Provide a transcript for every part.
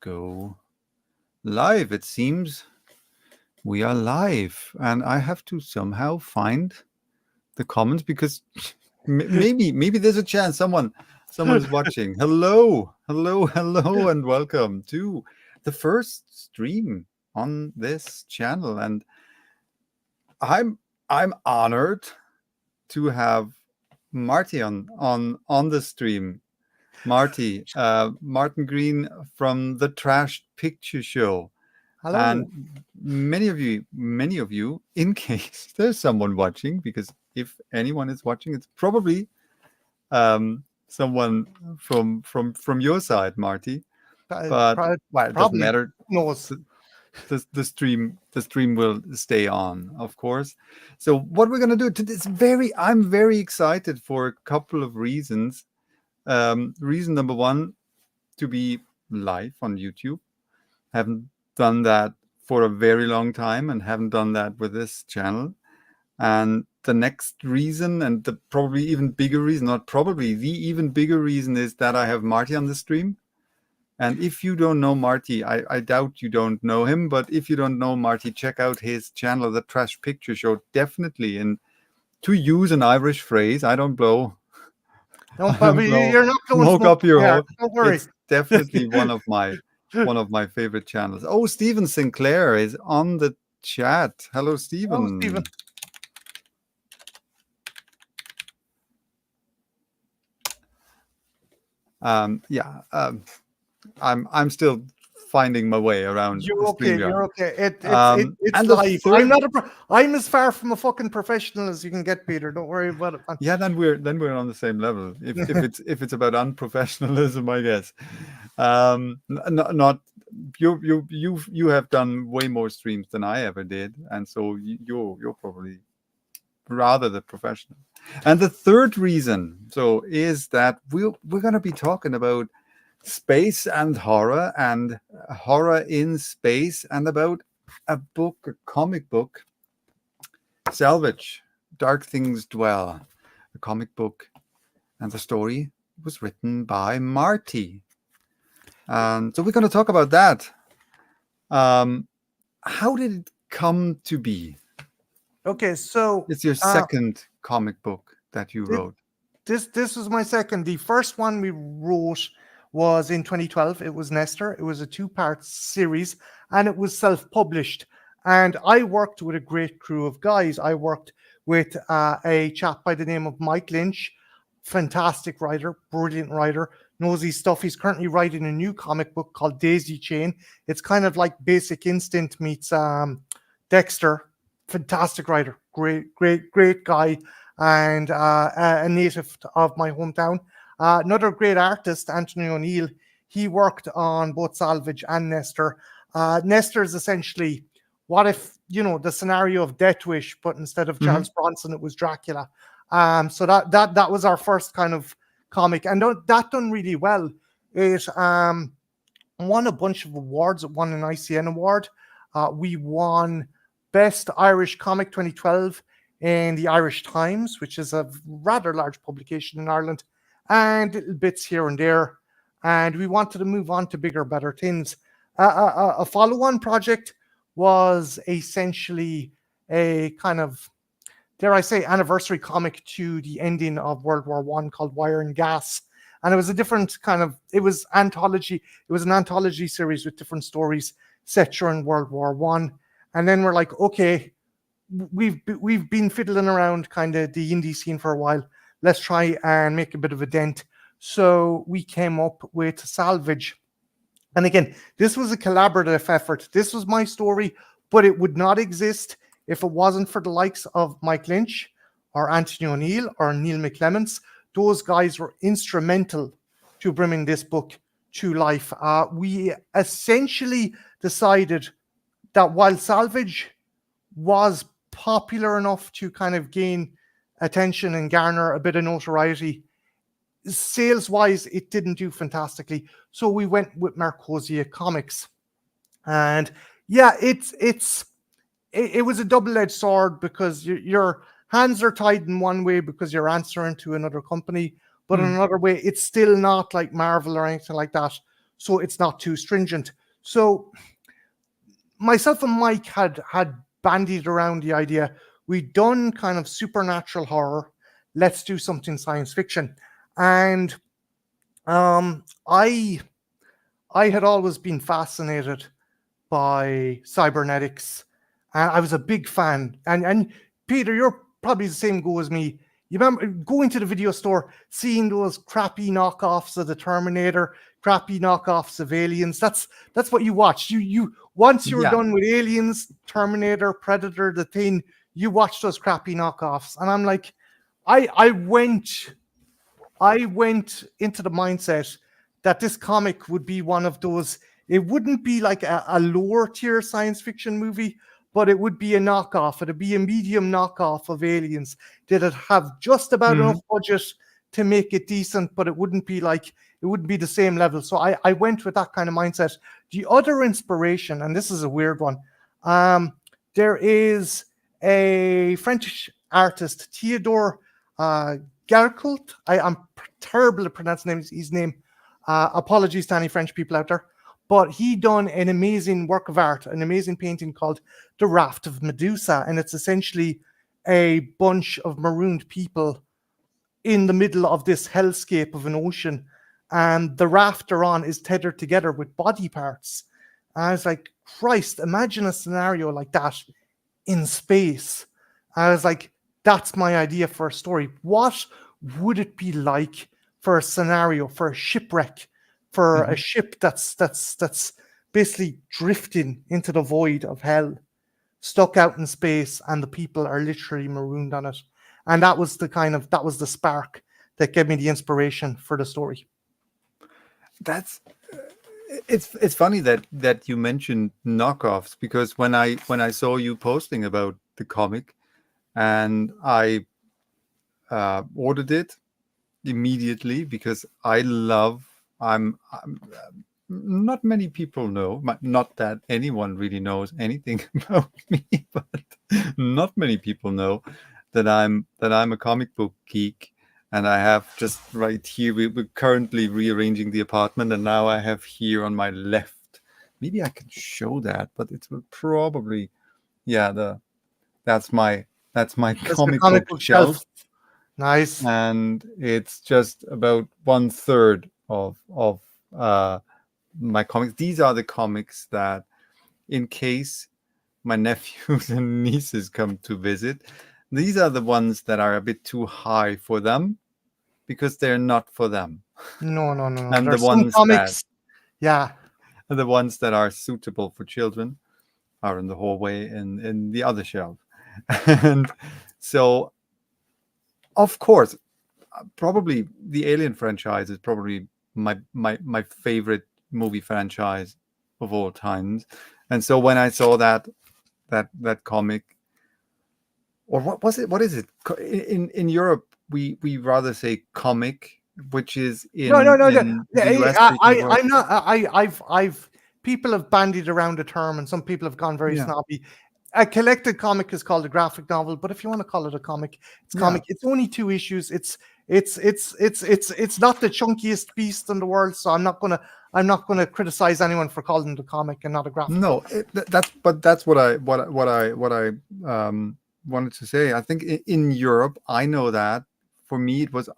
go live. It seems we are live, and I have to somehow find the comments because maybe there's a chance someone is watching. Hello, and welcome to the first stream on this channel. And I'm honored to have Marty on the stream. Marty, Martin Green from the Trash Picture Show. Hello. And many of you, in case there's someone watching, because if anyone is watching, it's probably someone from your side, Marty. But it doesn't matter. Knows. The stream will stay on, of course. So what we're gonna do today I'm very excited for a couple of reasons. Reason number one, to be live on YouTube. Haven't done that for a very long time and haven't done that with this channel. And the next reason, and the probably even bigger reason, not probably, the even bigger reason is that I have Marty on the stream. And if you don't know Marty, I doubt you don't know him, but if you don't know Marty, check out his channel, The Trash Picture Show, definitely. And to use an Irish phrase, I don't blow. You're not blowing smoke up your hole. Don't worry. It's definitely one of my favorite channels. Oh, Stephen Sinclair is on the chat. Hello, Stephen. Hello, Stephen. I'm still finding my way around. You're okay. You're okay. It's live. I'm as far from a fucking professional as you can get, Peter. Don't worry about it. Yeah, then we're on the same level. If it's about unprofessionalism, I guess. Not you have done way more streams than I ever did, and so you're probably rather the professional. And the third reason is that we're going to be talking about space and horror in space, and about a comic book, Salvage, Dark Things Dwell, a comic book, and the story was written by Marty. So we're going to talk about that. How did it come to be? Okay, so it's your second comic book that you wrote. This was my second. The first one we wrote was in 2012. It was Nestor. It was a 2-part series, and it was self-published. And I worked with a great crew of guys. I worked with a chap by the name of Mike Lynch, fantastic writer, brilliant writer, knows his stuff. He's currently writing a new comic book called Daisy Chain. It's kind of like Basic Instinct meets Dexter. Fantastic writer, great guy, and a native of my hometown. Another great artist, Anthony O'Neill. He worked on both Salvage and Nestor. Nestor is essentially, what if, the scenario of Death Wish, but instead of Charles Bronson, it was Dracula. So that was our first kind of comic, and that done really well. It won a bunch of awards. It won an ICN award. We won Best Irish Comic 2012 in the Irish Times, which is a rather large publication in Ireland, and little bits here and there. And we wanted to move on to bigger, better things. A follow-on project was essentially a kind of, dare I say, anniversary comic to the ending of World War I called Wire and Gas. And it was a different kind of, it was anthology. It was an anthology series with different stories set during World War I. And then we're like, okay, we've been fiddling around kind of the indie scene for a while. Let's try and make a bit of a dent. So we came up with Salvage. And again, this was a collaborative effort. This was my story, but it would not exist if it wasn't for the likes of Mike Lynch or Anthony O'Neill or Neil McClements. Those guys were instrumental to bringing this book to life. We essentially decided that while Salvage was popular enough to kind of gain attention and garner a bit of notoriety, sales-wise, it didn't do fantastically. So we went with Marcosia Comics. And yeah, it was a double-edged sword, because your hands are tied in one way because you're answering to another company, but in another way, it's still not like Marvel or anything like that. so it's not too stringent. So myself and Mike had bandied around the idea. We'd done kind of supernatural horror. Let's do something science fiction. And I had always been fascinated by cybernetics, and I was a big fan. And Peter, you're probably the same go as me. You remember going to the video store, seeing those crappy knockoffs of the Terminator, crappy knockoffs of Aliens. That's what you watched. You once you were Yeah. done with Aliens, Terminator, Predator, The Thing, you watched those crappy knockoffs. And I'm like, I went into the mindset that this comic would be one of those. It wouldn't be like a lower tier science fiction movie, but it would be a knockoff. It'd be a medium knockoff of Aliens. It'd have just about enough budget to make it decent, but it wouldn't be the same level. So I went with that kind of mindset. The other inspiration, and this is a weird one, there is a French artist, Theodore Garcult. I'm terrible at pronouncing his name. Apologies to any French people out there. But he done an amazing work of art, an amazing painting called The Raft of Medusa. And it's essentially a bunch of marooned people in the middle of this hellscape of an ocean. And the raft they're on is tethered together with body parts. And I was like, Christ, imagine a scenario like that in space. I was like, that's my idea for a story. What would it be like for a scenario, for a shipwreck, for a ship that's basically drifting into the void of hell, stuck out in space, and the people are literally marooned on it? And that was the spark that gave me the inspiration for the story. That's it's funny that you mentioned knockoffs, because when I saw you posting about the comic, and I ordered it immediately, because I'm not many people know, not that anyone really knows anything about me, but not many people know that I'm a comic book geek. And I have just right here, we're currently rearranging the apartment, and now I have here on my left, maybe I can show that, but it will probably, yeah, that's my comic comic book book shelf. shelf. Nice. And it's just about 1/3 of my comics. These are the comics that, in case my nephews and nieces come to visit, these are the ones that are a bit too high for them, because they're not for them. No. And There's some comics. Yeah. the ones that are suitable for children are in the hallway in the other shelf. And so, of course, probably the Alien franchise is probably my favorite movie franchise of all times. And so when I saw that comic, or what was it? What is it? In Europe, we rather say comic, which is in No. in the US speaking world. I'm not. I've people have bandied around the term, and some people have gone very Yeah. snobby. A collected comic is called a graphic novel, but if you want to call it a comic, it's comic. It's only 2 issues. It's not the chunkiest beast in the world, so I'm not gonna criticize anyone for calling it a comic and not a graphic. No, that's what I wanted to say. I think in Europe, I know that for me it was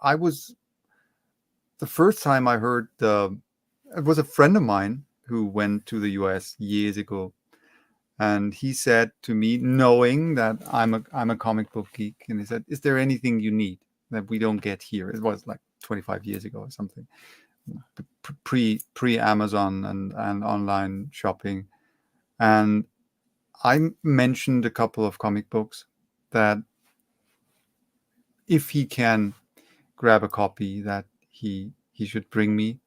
the first time I heard it was a friend of mine who went to the US years ago, and he said to me, knowing that I'm a comic book geek, and he said, "Is there anything you need that we don't get here?" It was like 25 years ago or something, pre Amazon and online shopping. And I mentioned a couple of comic books that, if he can grab a copy, that he should bring me.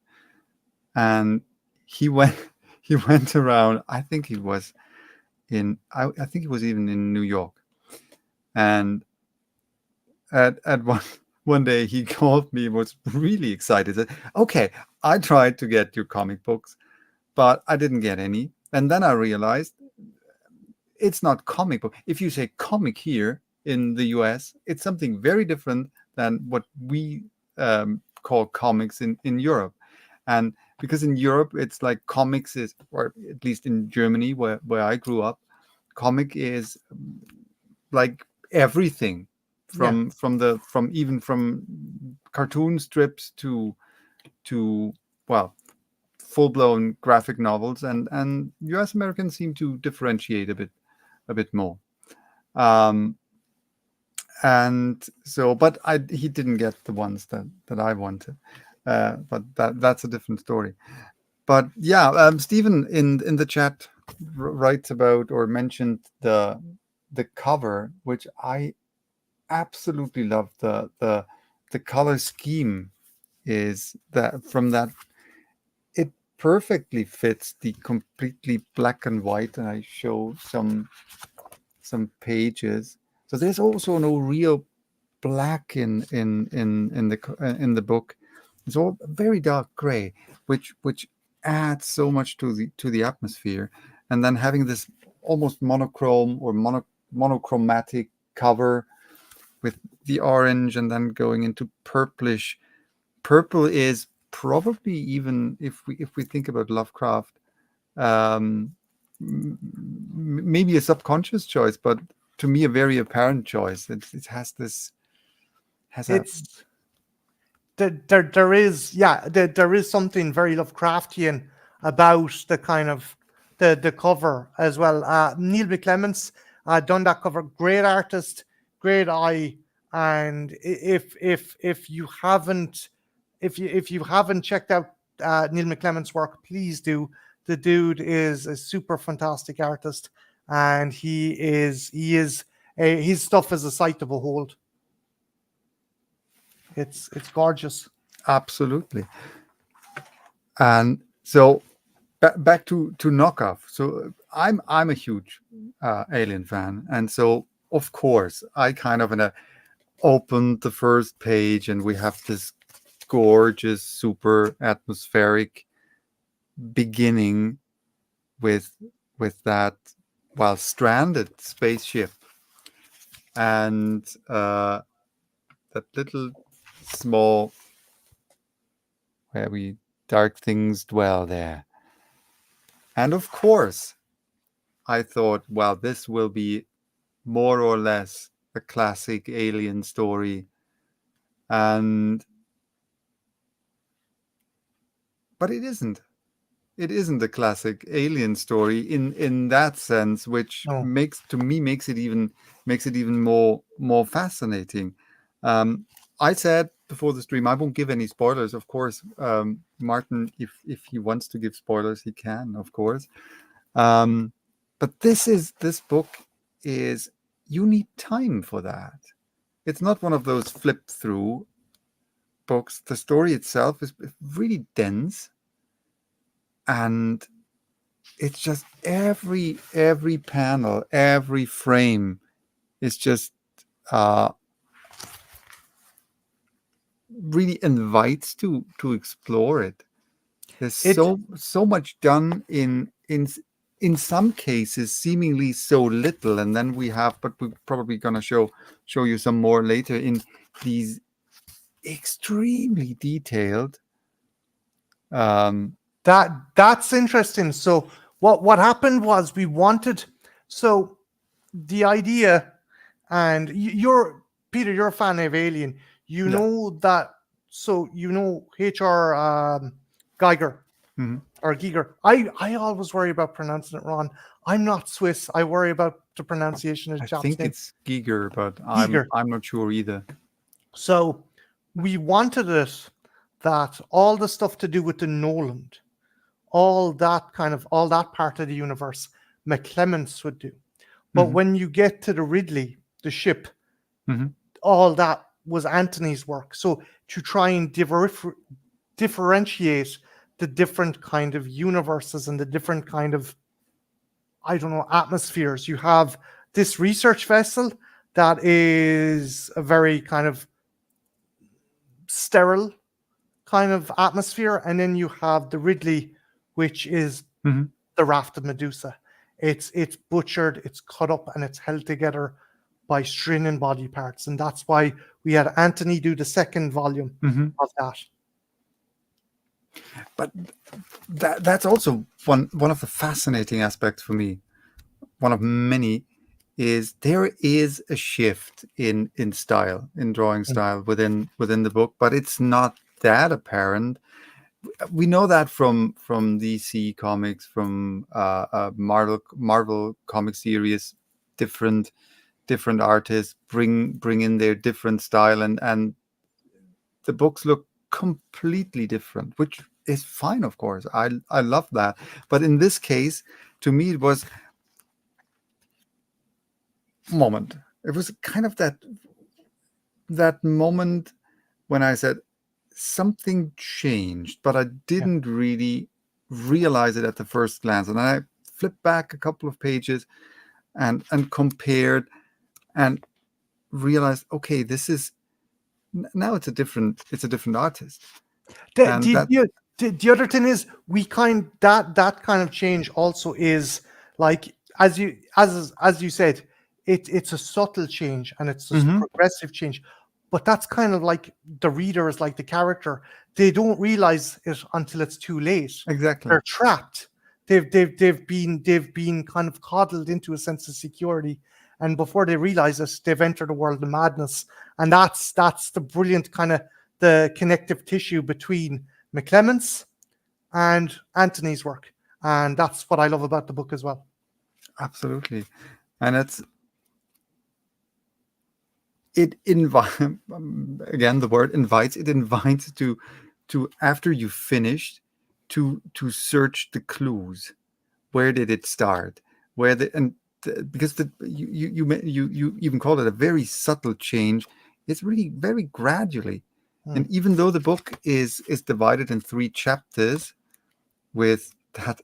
And he went around. I think he was I think he was even in New York. And at one day he called me, was really excited, said, "Okay, I tried to get your comic books, but I didn't get any." And then I realized it's not comic book. If you say comic here in the US, it's something very different than what we call comics in Europe. And because in Europe it's like comics is, or at least in Germany where I grew up, comic is like everything Yeah. from even from cartoon strips to well, full-blown graphic novels, and US Americans seem to differentiate a bit more. um and so, but he didn't get the ones that I wanted, but that's a different story. But yeah, Stephen in the chat writes about or mentioned the cover, which I absolutely love. The color scheme is that from that, it perfectly fits the completely black and white, and I show some pages. So there's also no real black in the book. It's all very dark gray, which adds so much to the atmosphere. And then having this almost monochrome or monochromatic cover with the orange, and then going into purplish. Purple is probably, even if we think about Lovecraft, um, maybe a subconscious choice, but to me a very apparent choice. It has this has a It's there is, yeah, there is something very Lovecraftian about the kind of the cover as well. Neil McClements done that cover. Great artist, great eye. And if you haven't, if you haven't checked out Neil McClements' work, please do. The dude is a super fantastic artist, and his stuff is a sight to behold. It's gorgeous. absolutely. And so back to knockoff. So I'm a huge Alien fan, and so of course I kind of opened the first page, and we have this gorgeous, super atmospheric beginning with that, well, stranded spaceship, and that little small, where we dark things dwell there. And of course I thought, well, this will be more or less a classic Alien story. And but it isn't. It isn't a classic Alien story in that sense, which No. makes it even more fascinating. I said before the stream, I won't give any spoilers, of course. Martin, if he wants to give spoilers, he can, of course. But this book is, you need time for that. It's not one of those flip through books. The story itself is really dense, and it's just every panel, every frame is just really invites to explore it. There's It so much done in some cases seemingly so little, and then but we're probably gonna show you some more later, in these extremely detailed. that's interesting. So what happened was we wanted, so the idea, and you're Peter, you're a fan of Alien. You Yeah. know that, so you know H.R. Geiger Mhm. or Giger. I always worry about pronouncing it wrong. I'm not Swiss. I worry about the pronunciation of I the chap's think name. it's Giger, but Giger. I'm not sure either. So we wanted it that all the stuff to do with the Noland, all that part of the universe, McClements would do. But Mhm. when you get to the Ridley, the ship, Mhm. all that was Anthony's work. So to try and differentiate the different kind of universes and the different kind of, I don't know, atmospheres. You have this research vessel that is a very kind of sterile kind of atmosphere, and then you have the Ridley, which is Mhm. the raft of Medusa. It's butchered, it's cut up, and it's held together by string and body parts, and that's why we had Anthony do the second volume Mhm. of that. But that's also one of the fascinating aspects for me. One of many is there is a shift in style, in drawing Mm. style within the book, but it's not that apparent. We know that from DC Comics, from Marvel comic series, different different artists bring in their different style, and the books look completely different, which is fine, of course. I love that. But in this case, to me, it was moment. It was kind of that moment when I said something changed, but I Yeah. didn't really realize it at the first glance. And I flipped back a couple of pages and compared and realized, okay, this is now it's a different artist. The, And the, that the, the other thing is that kind of change also is like as you said, it's a subtle change and it's a Mhm, progressive change, but that's kind of like the reader is like the character. They don't realize it until it's too late. exactly. They're trapped. They've been kind of coddled into a sense of security, and before they realize it, they've entered a world of madness. And that's the brilliant kind of the connective tissue between McClements and Anthony's work. And that's what I love about the book as well. Absolutely. And it invite again, the word invites, it invites to after you finished to search the clues. Where did it start? Where the and because you even call it a very subtle change. It's really very gradually. Hmm. And even though the book is divided in three chapters with that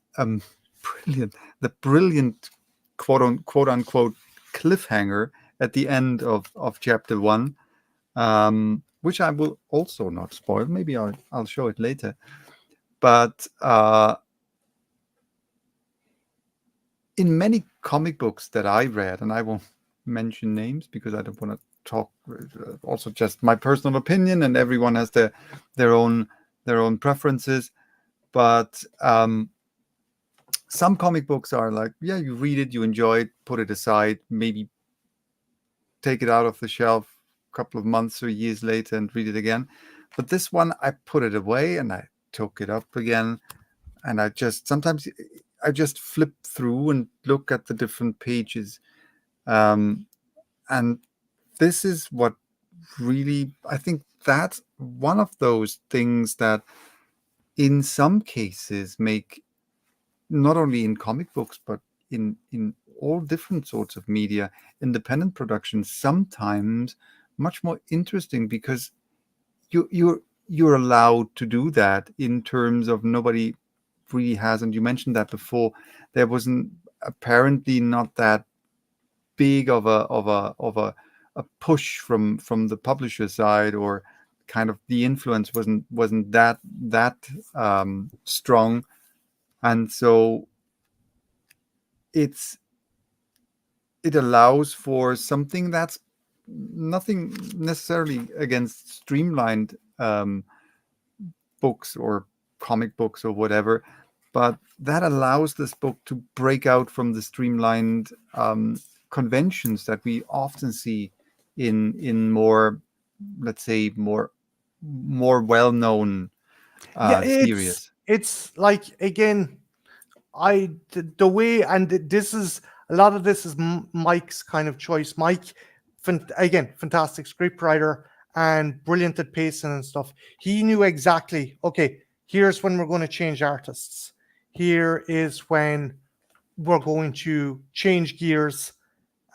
brilliant the brilliant quote unquote cliffhanger at the end of chapter one, which I will also not spoil. Maybe I'll show it later. But in many comic books that I read, and I won't mention names because I don't want to talk. Also, just my personal opinion, and everyone has their own their own preferences. But some comic books are like, yeah, you read it, you enjoy it, put it aside, maybe take it out of the shelf a couple of months or years later and read it again. But this one, I put it away and I took it up again, and I just sometimes I just flip through and look at the different pages. Um, and this is what really, I think that's one of those things that in some cases make, not only in comic books, but in all different sorts of media, independent productions, sometimes much more interesting because you're allowed to do that in terms of nobody really has. And you mentioned that before, there wasn't apparently not that big of a push from the publisher side, or kind of the influence wasn't that strong. And so it's it allows for something that's nothing necessarily against streamlined books or comic books or whatever, but that allows this book to break out from the streamlined conventions that we often see in more, let's say, more well-known Yeah, it's series. it's like again, the way and this is a lot of this is Mike's kind of choice. Mike, again, fantastic scriptwriter and brilliant at pacing and stuff. He knew exactly. Okay, here's when we're going to change artists. Here is when we're going to change gears,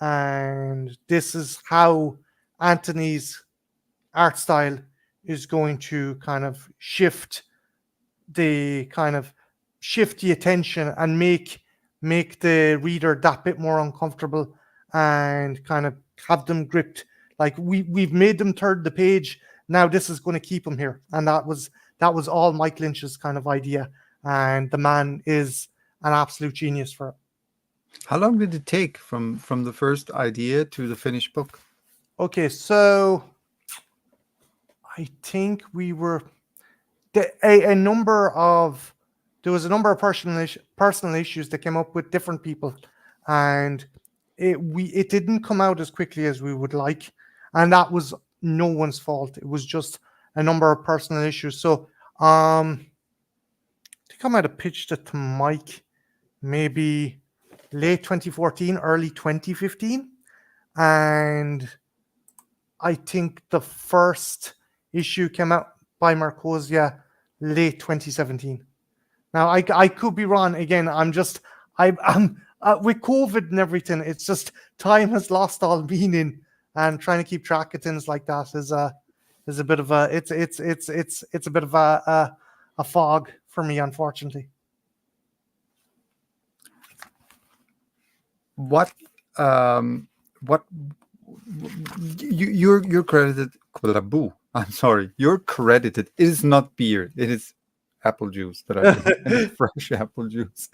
and this is how Anthony's art style is going to kind of the kind of shift the attention and make the reader that bit more uncomfortable and kind of have them gripped. Like we've made them turn the page. Now this is going to keep them here, and that was all Mike Lynch's kind of idea, and the man is an absolute genius for it. How long did it take from the first idea to the finished book? Okay, so I think we were a number of there was a number of personal issues that came up with different people, and it didn't come out as quickly as we would like, and that was no one's fault. It was just a number of personal issues. So I think I might have pitched it to Mike maybe late 2014, early 2015, and I think the first issue came out by Marcosia late 2017. Now I could be wrong. Again, I'm with COVID and everything. It's just time has lost all meaning, and trying to keep track of things like that is a bit of a it's a bit of a fog for me, unfortunately. What you're credited. I'm sorry. You're credited. It is not beer. It is apple juice that I drink. Fresh apple juice.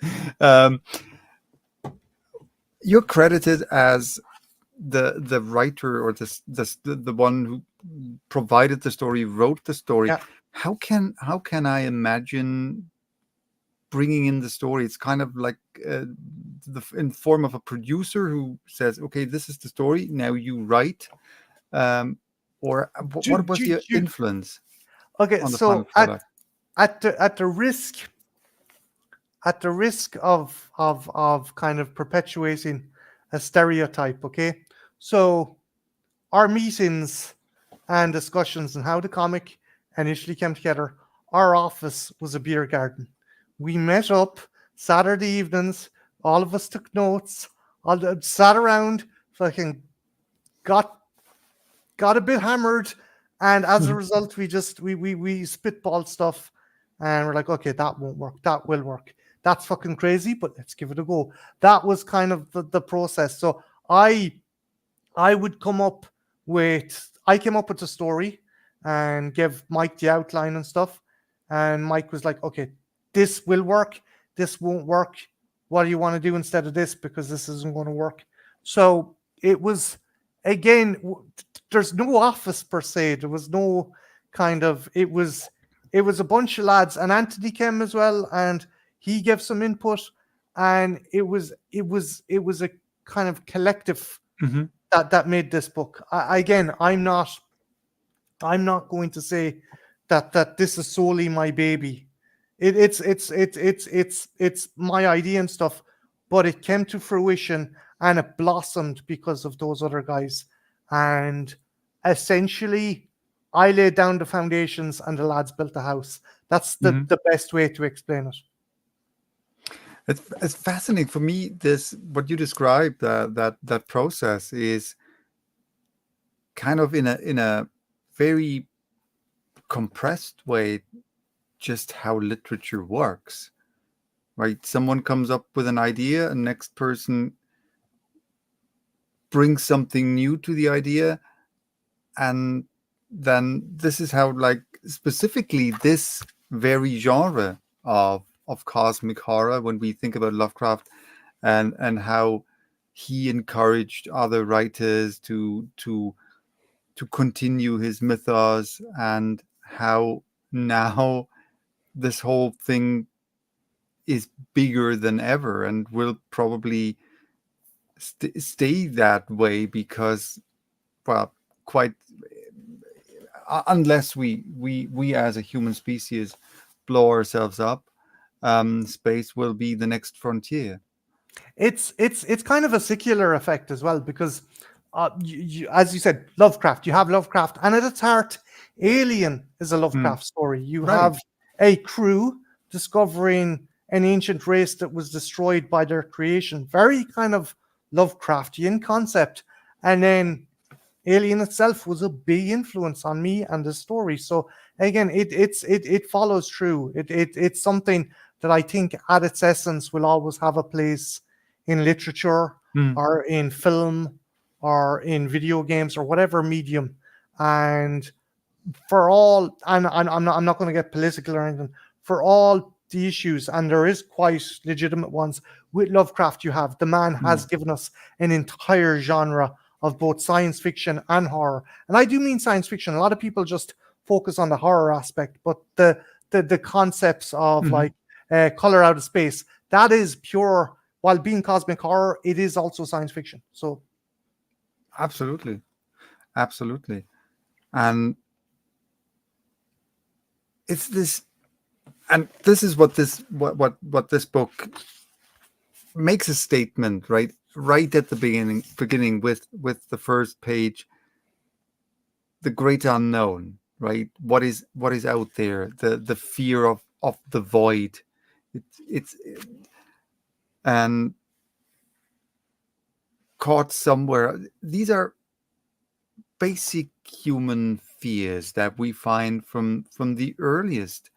You're credited as the writer, or the one who provided the story, wrote the story. Yeah. How can I imagine bringing in the story? It's kind of like in form of a producer who says, "Okay, this is the story. Now you write." Or what was the influence? Okay, on the so final product? at the risk of kind of perpetuating a stereotype, okay? So our meetings and discussions and how the comic initially came together, our office was a beer garden. We met up Saturday evenings, all of us took notes, sat around, fucking got a bit hammered, and as a result we spitballed stuff, and we're like, okay, that won't work, that will work, that's fucking crazy, but let's give it a go. That was kind of the process. So I came up with the story and give Mike the outline and stuff, and Mike was like, okay, this will work, this won't work, what do you want to do instead of this, because this isn't going to work. So it was, again, there's no office per se, there was no kind of, it was a bunch of lads, and Anthony came as well, and he gave some input, and it was a kind of collective that made this book. I'm not going to say that this is solely my baby. It's my idea and stuff, but it came to fruition and it blossomed because of those other guys. And essentially, I laid down the foundations and the lads built the house. That's the best way to explain it. It's fascinating for me. This, what you described, that process is kind of in a very compressed way, just how literature works, right? Someone comes up with an idea, and next person brings something new to the idea, and then this is how, like, specifically this very genre of cosmic horror, when we think about Lovecraft, and how he encouraged other writers to continue his mythos, and how now this whole thing is bigger than ever and will probably stay that way, because, well, quite unless we as a human species blow ourselves up, space will be the next frontier. It's kind of a secular effect as well, because as you said, Lovecraft, you have Lovecraft, and at its heart, Alien is a Lovecraft story. You have a crew discovering an ancient race that was destroyed by their creation. Very kind of Lovecraftian concept. And then Alien itself was a big influence on me and the story. So again, it follows through. It's something that I think at its essence will always have a place in literature or in film or in video games or whatever medium. And for all, and I'm not going to get political or anything, for all the issues, and there is quite legitimate ones with Lovecraft, the man has given us an entire genre of both science fiction and horror. And I do mean science fiction. A lot of people just focus on the horror aspect, but the the concepts of Mhm. like color out of space. That is pure. While being cosmic horror, it is also science fiction. So Absolutely, absolutely, and it's this, and this is what this book makes a statement, right at the beginning with the first page, the great unknown, right? What is out there, the fear of the void. It's and caught somewhere. These are basic human fears that we find from the earliest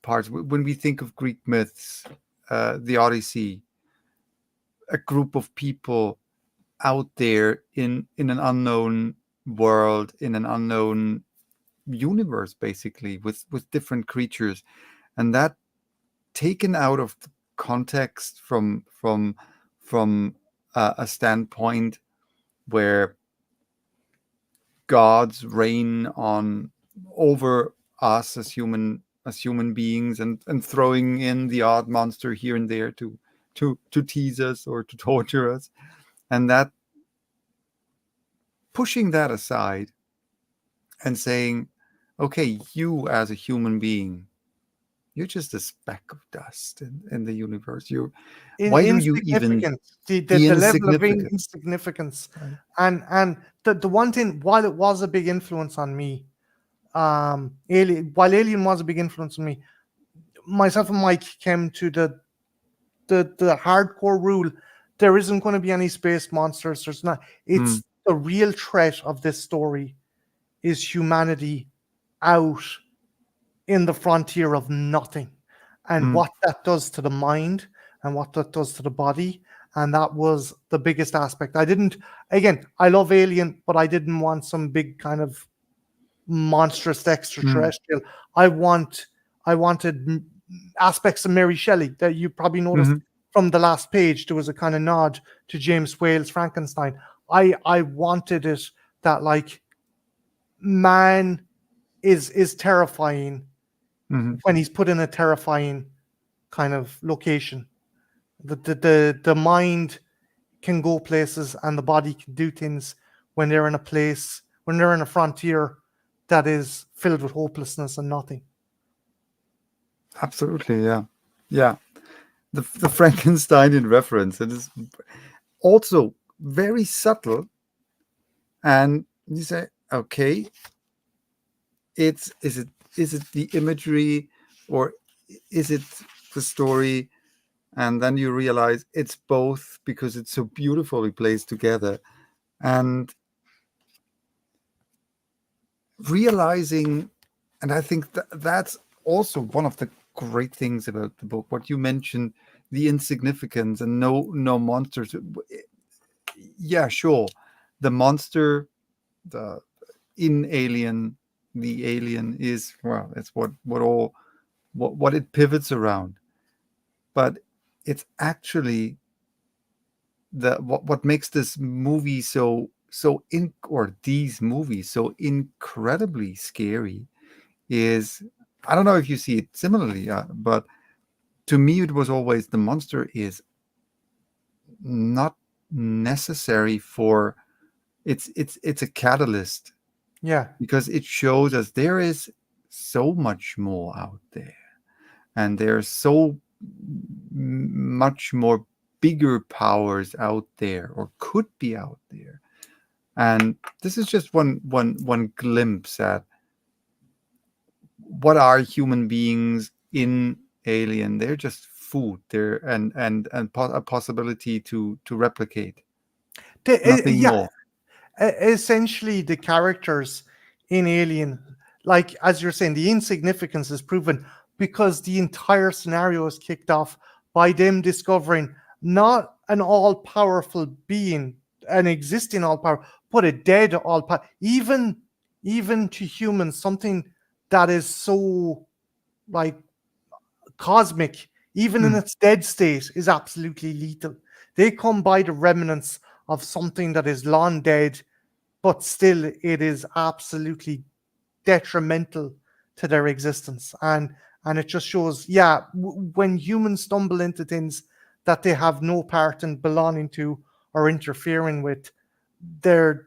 parts. When we think of Greek myths, the Odyssey, a group of people out there in an unknown world, in an unknown universe, basically with different creatures, and that taken out of the context from a standpoint where gods reign on over us as human beings, and throwing in the odd monster here and there to tease us or to torture us, and that pushing that aside and saying, okay, you as a human being, you're just a speck of dust in the universe. Why do you even insignificant, the level of insignificant? insignificance, Right? and the one thing, while it was a big influence on me, Alien was a big influence on me. Myself and Mike came to the hardcore rule: there isn't going to be any space monsters. There's not. Mm, It's the real threat of this story is humanity out in the frontier of nothing, and mm, what that does to the mind and what that does to the body. And that was the biggest aspect. I didn't, again, I love Alien, but I didn't want some big kind of monstrous mm, extraterrestrial. I want, I wanted aspects of Mary Shelley that you probably noticed mhm, from the last page. There was a kind of nod to James Whale's Frankenstein. I wanted it that like man is terrifying mhm. when he's put in a terrifying kind of location. The mind can go places and the body can do things when they're in a place, when they're in a frontier that is filled with hopelessness and nothing. Absolutely, yeah, yeah. The Frankensteinian reference, it is also very subtle, and you say, okay, it's is it the imagery, or is it the story? And then you realize it's both, because it's so beautifully placed together. And realizing, and I think that's also one of the great things about the book, what you mentioned, the insignificance and no monsters. Yeah, sure, the monster, the in Alien, the alien is, well, it's what it pivots around, but it's actually what makes this movie so in or these movies so incredibly scary is, I don't know if you see it similarly, but to me it was always, the monster is not necessary for, it's a catalyst, Yeah. because it shows us there is so much more out there, and there's so much more bigger powers out there, or could be out there. And this is just one glimpse at what are human beings in Alien. They're just food. They're a possibility to replicate, nothing Yeah, more. essentially the characters in Alien, like as you're saying, the insignificance is proven because the entire scenario is kicked off by them discovering not an all-powerful being, an existing all-power, but a dead all-power. Even to humans, something that is so like cosmic, even in Mm, its dead state, is absolutely lethal. They come by the remnants of something that is long dead, but still it is absolutely detrimental to their existence. And And it just shows, yeah, when humans stumble into things that they have no part in belonging to or interfering with, they're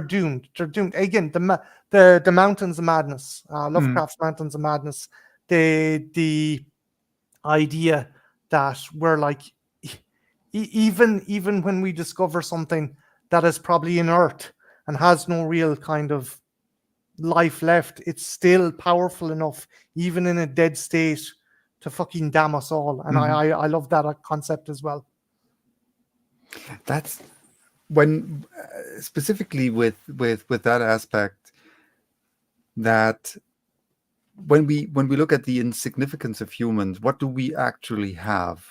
doomed. They're doomed. Again, the Mountains of Madness, Mm, Lovecraft's Mountains of Madness, the idea that we're like, even when we discover something that is probably inert and has no real kind of life left, it's still powerful enough, even in a dead state, to fucking damn us all. And mhm. I love that concept as well. That's when specifically with that aspect, that when we look at the insignificance of humans, what do we actually have?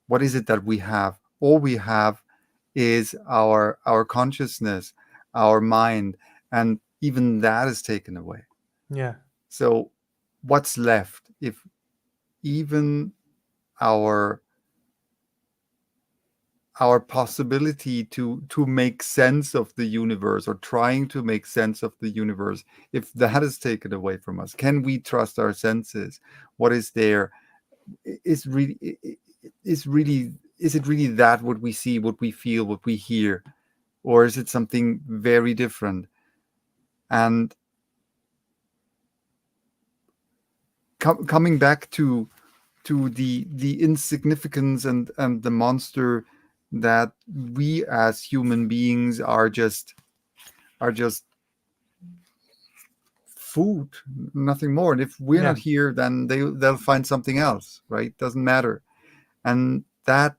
What is it that we have? All we have is our consciousness, our mind, and even that is taken away. Yeah, So what's left if even our our possibility to make sense of the universe, or trying to make sense of the universe, if that is taken away from us, can we trust our senses? What is there? Is really is it really that what we see, what we feel, what we hear, or is it something very different? And coming back to the insignificance and the monster, that we as human beings are just food, nothing more. And if we're yeah, not here, then they'll find something else, right? Doesn't matter. And that,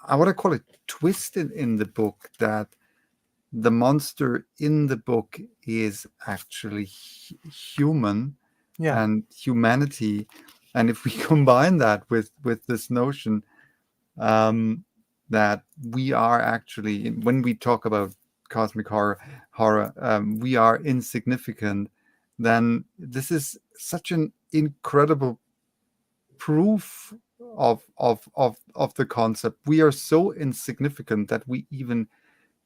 I want to call it twisted in the book, that the monster in the book is actually human yeah, and humanity. And if we combine that with this notion, um, that we are actually, when we talk about cosmic horror, we are insignificant, then this is such an incredible proof of the concept. We are so insignificant that we even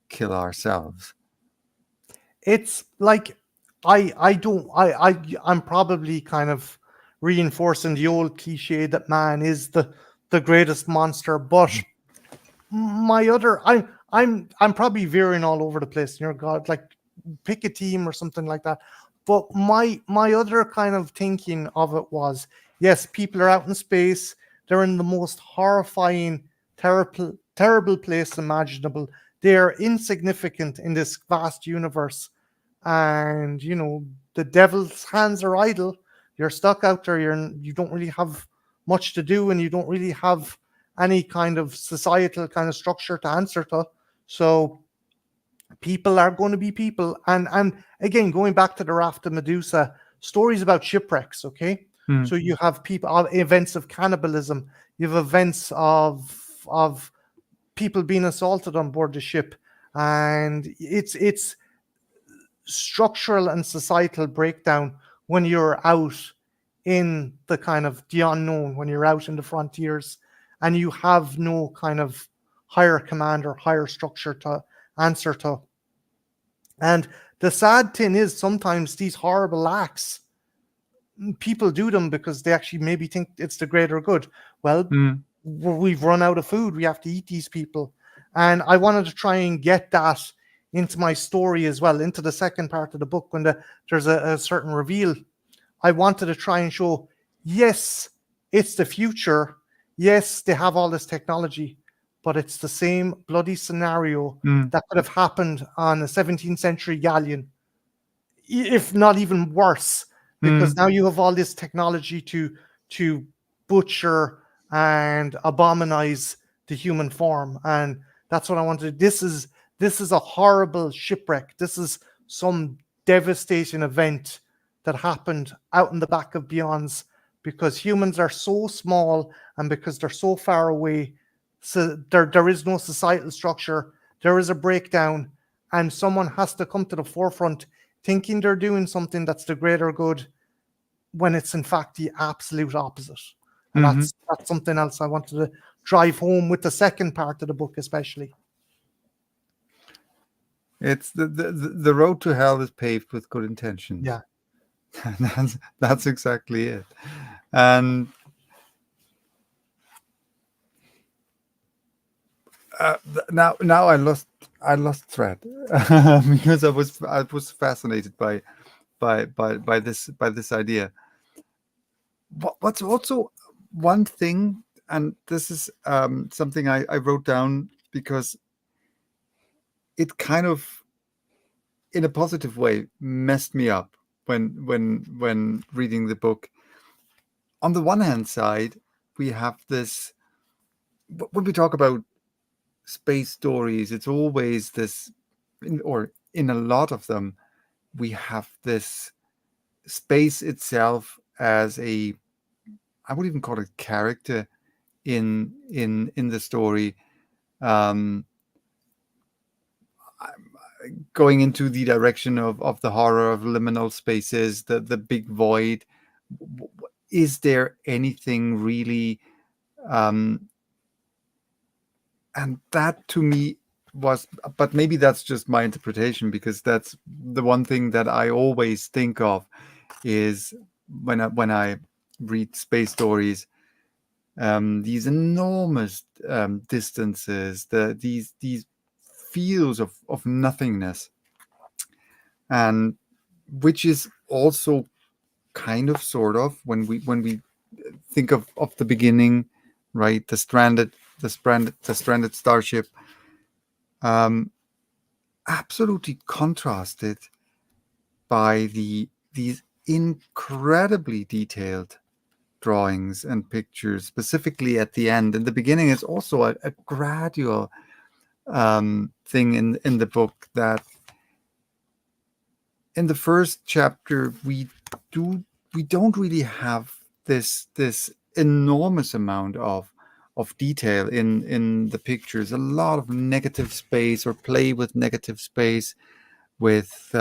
kill ourselves. it's like, I don't I'm probably kind of reinforcing the old cliche that man is the greatest monster, but my other I'm probably veering all over the place. You know, God, like, pick a team or something like that. But my other kind of thinking of it was, yes, people are out in space. They're in the most horrifying, terrible place imaginable. They're insignificant in this vast universe, and the devil's hands are idle. You're stuck out there. You don't really have much to do, and you don't really have any kind of societal kind of structure to answer to. So people are going to be people. And again, going back to the Raft of Medusa, stories about shipwrecks. Okay, Mm, so you have people, events of cannibalism. You have events of people being assaulted on board the ship, and it's structural and societal breakdown when you're out in the kind of the unknown, when you're out in the frontiers, and you have no kind of higher command or higher structure to answer to. And the sad thing is, sometimes these horrible acts, people do them because they actually maybe think it's the greater good. Well, mm, we've run out of food. We have to eat these people. And I wanted to try and get that into my story as well, into the second part of the book, when there's a certain reveal. I wanted to try and show, yes, it's the future. Yes, they have all this technology, but it's the same bloody scenario mm, that could have happened on a 17th century galleon, if not even worse, because mm. now you have all this technology to butcher and abominize the human form. And that's what I wanted. This is a horrible shipwreck. This is some devastating event that happened out in the back of Beyonds, because humans are so small and because they're so far away. So there is no societal structure. There is a breakdown, and someone has to come to the forefront thinking they're doing something that's the greater good, when it's in fact the absolute opposite. And Hmm. that's something else I wanted to drive home with the second part of the book, especially. It's the road to hell is paved with good intentions. Yeah. That's exactly it. And now I lost thread because I was fascinated by this idea. What's also one thing, and this is something I wrote down because it kind of, in a positive way, messed me up when reading the book. On the one hand side, we have this, when we talk about space stories, it's always this, or in a lot of them, we have this space itself as a, I would even call it character in the story, um, going into the direction of the horror of liminal spaces, the big void. Is there anything really? Um, and that to me was, but maybe that's just my interpretation, because that's the one thing that I always think of is when I read space stories, these enormous distances, these fields of nothingness, and which is also kind of sort of when we think of the beginning, right? The stranded starship, um, absolutely contrasted by these incredibly detailed drawings and pictures, specifically at the end. In the beginning, it's also a gradual thing in the book, that in the first chapter do we don't really have this enormous amount of detail in the pictures. A lot of negative space, or play with negative space, with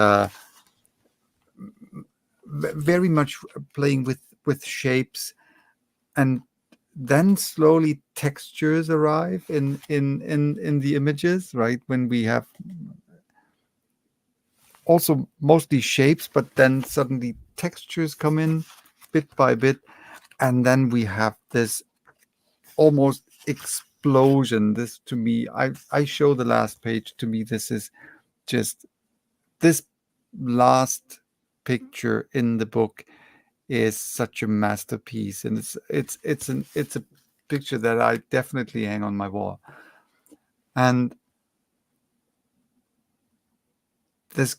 very much playing with shapes, and then slowly textures arrive in the images, right? When we have also mostly shapes, but then suddenly textures come in bit by bit, and then we have this almost explosion. This, to me, I show the last page. To me, this is just, this last picture in the book is such a masterpiece, and it's a picture that I definitely hang on my wall. And this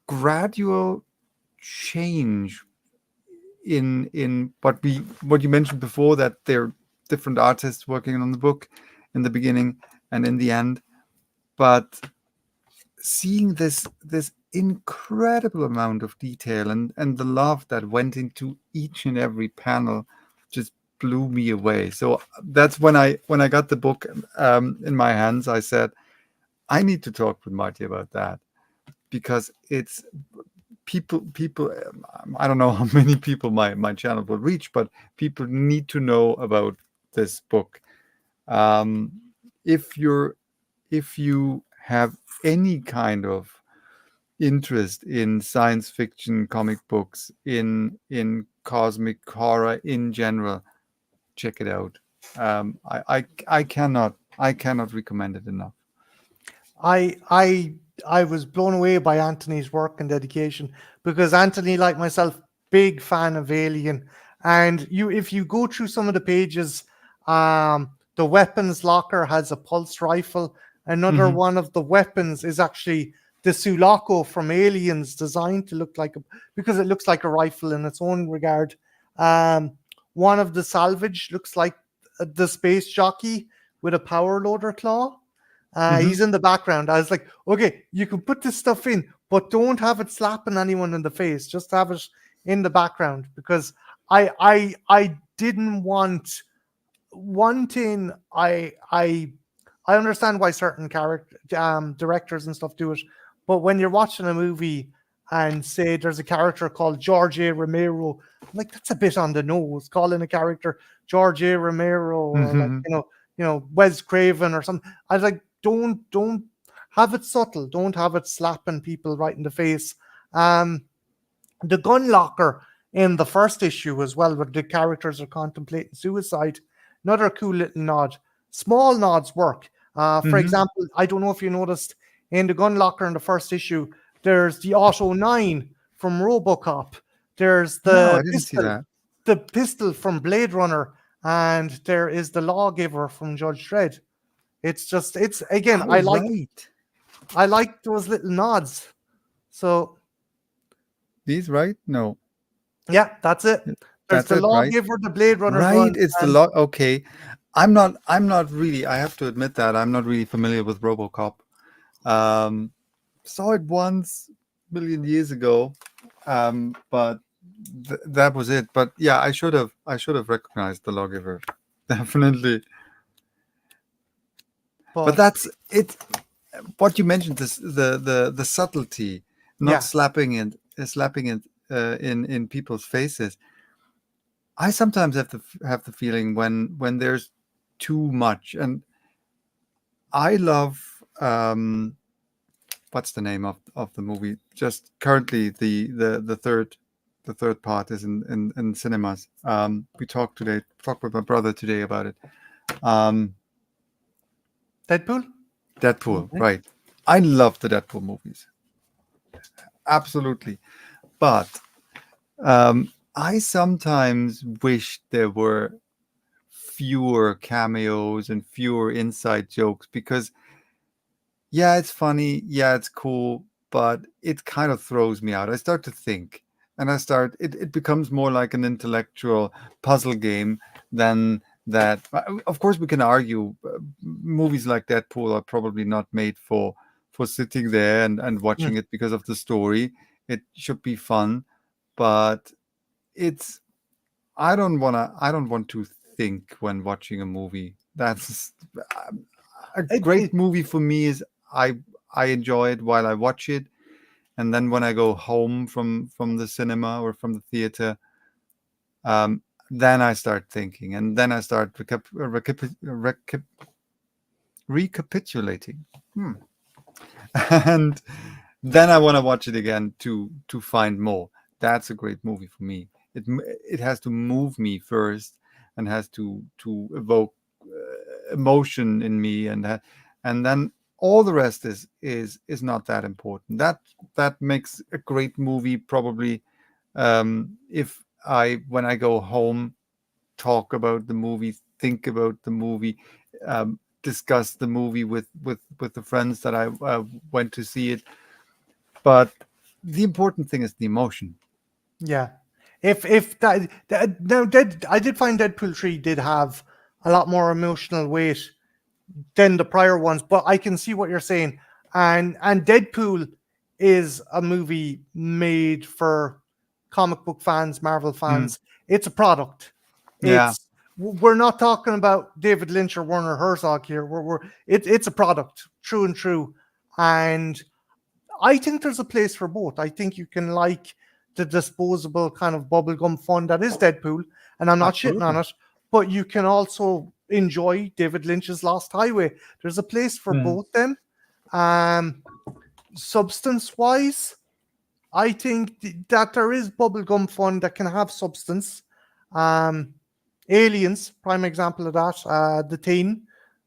gradual change in what you mentioned before, that there are different artists working on the book in the beginning and in the end, but seeing this incredible amount of detail, and the love that went into each and every panel just blew me away. So that's when I got the book in my hands, I said, I need to talk with Marty about that, because it's people, I don't know how many people my channel will reach, but people need to know about this book. um, if you have any kind of interest in science fiction, comic books, in cosmic horror in general, check it out. I cannot recommend it enough. I I I was blown away by Anthony's work and dedication, because Anthony, like myself, big fan of Alien. And if you go through some of the pages, the weapons locker has a pulse rifle. Another Hmm. one of the weapons is actually the Sulaco from Aliens, designed to look like because it looks like a rifle in its own regard. Um, one of the salvage looks like the space jockey with a power loader claw. Hmm. He's in the background. I was like, okay, you can put this stuff in, but don't have it slapping anyone in the face. Just have it in the background, because I didn't want one thing. I understand why certain character directors and stuff do it, but when you're watching a movie and say there's a character called George A. Romero, I'm like, that's a bit on the nose. Calling a character George A. Romero, or like, Hmm. Wes Craven or something. I was like, don't have it subtle. Don't have it slapping people right in the face. Um, The gun locker in the first issue as well, where the characters are contemplating suicide. Another cool little nod. Small nods work. For Hmm. example, I don't know if you noticed in the gun locker in the first issue, there's the Auto 9 from Robocop. There's No, I didn't see that. the pistol from Blade Runner, and there is the lawgiver from Judge Dredd. It's just, it's again, Oh, right. I like those little nods. So These right? No, yeah, that's it. There's that's the it, right? lawgiver, the Blade Runner Right. gun, It's the and lot. Okay. I'm not really, I have to admit that I'm not really familiar with RoboCop. Um, saw it once, million years ago. But that was it. But yeah, I should have recognized the lawgiver. Definitely. But but that's it. What you mentioned, this the subtlety, not yeah, slapping it in people's faces. I sometimes have the feeling when there's too much, and I love what's the name of the movie? Just currently the third part is in cinemas. We talked with my brother today about it. Um, Deadpool. Deadpool, Okay. right? I love the Deadpool movies, absolutely. But I sometimes wish there were fewer cameos and fewer inside jokes because yeah, it's funny, yeah, it's cool, but it kind of throws me out. I start to think, and it becomes more like an intellectual puzzle game than that. Of course, we can argue movies like Deadpool are probably not made for sitting there and watching Mm, it because of the story. It should be fun, but it's I don't want to think when watching a movie. That's a great it movie for me is I I enjoy it while I watch it, and then when I go home from the cinema or from the theater, um, then I start thinking, and then I start recapitulating, and then I want to watch it again to find more. That's a great movie for me. It has to move me first, and has to evoke emotion in me, and then all the rest is not that important. That makes a great movie probably if I when I go home talk about the movie, think about the movie, discuss the movie with the friends that I went to see it. But the important thing is the emotion. yeah. If that now Dead, I did find Deadpool 3 did have a lot more emotional weight than the prior ones, but I can see what you're saying. And Deadpool is a movie made for comic book fans, Marvel Mm, fans. It's a product. yeah, We're not talking about David Lynch or Werner Herzog here. It's a product, true and true. And I think there's a place for both. I think you can like the disposable kind of bubblegum fun that is Deadpool, and I'm not shitting on absolutely. it, but you can also enjoy David Lynch's Lost Highway. There's a place for Mm, both them. Um, Substance wise, I think that there is bubblegum fun that can have substance. Um, Aliens, prime example of that. The Thing.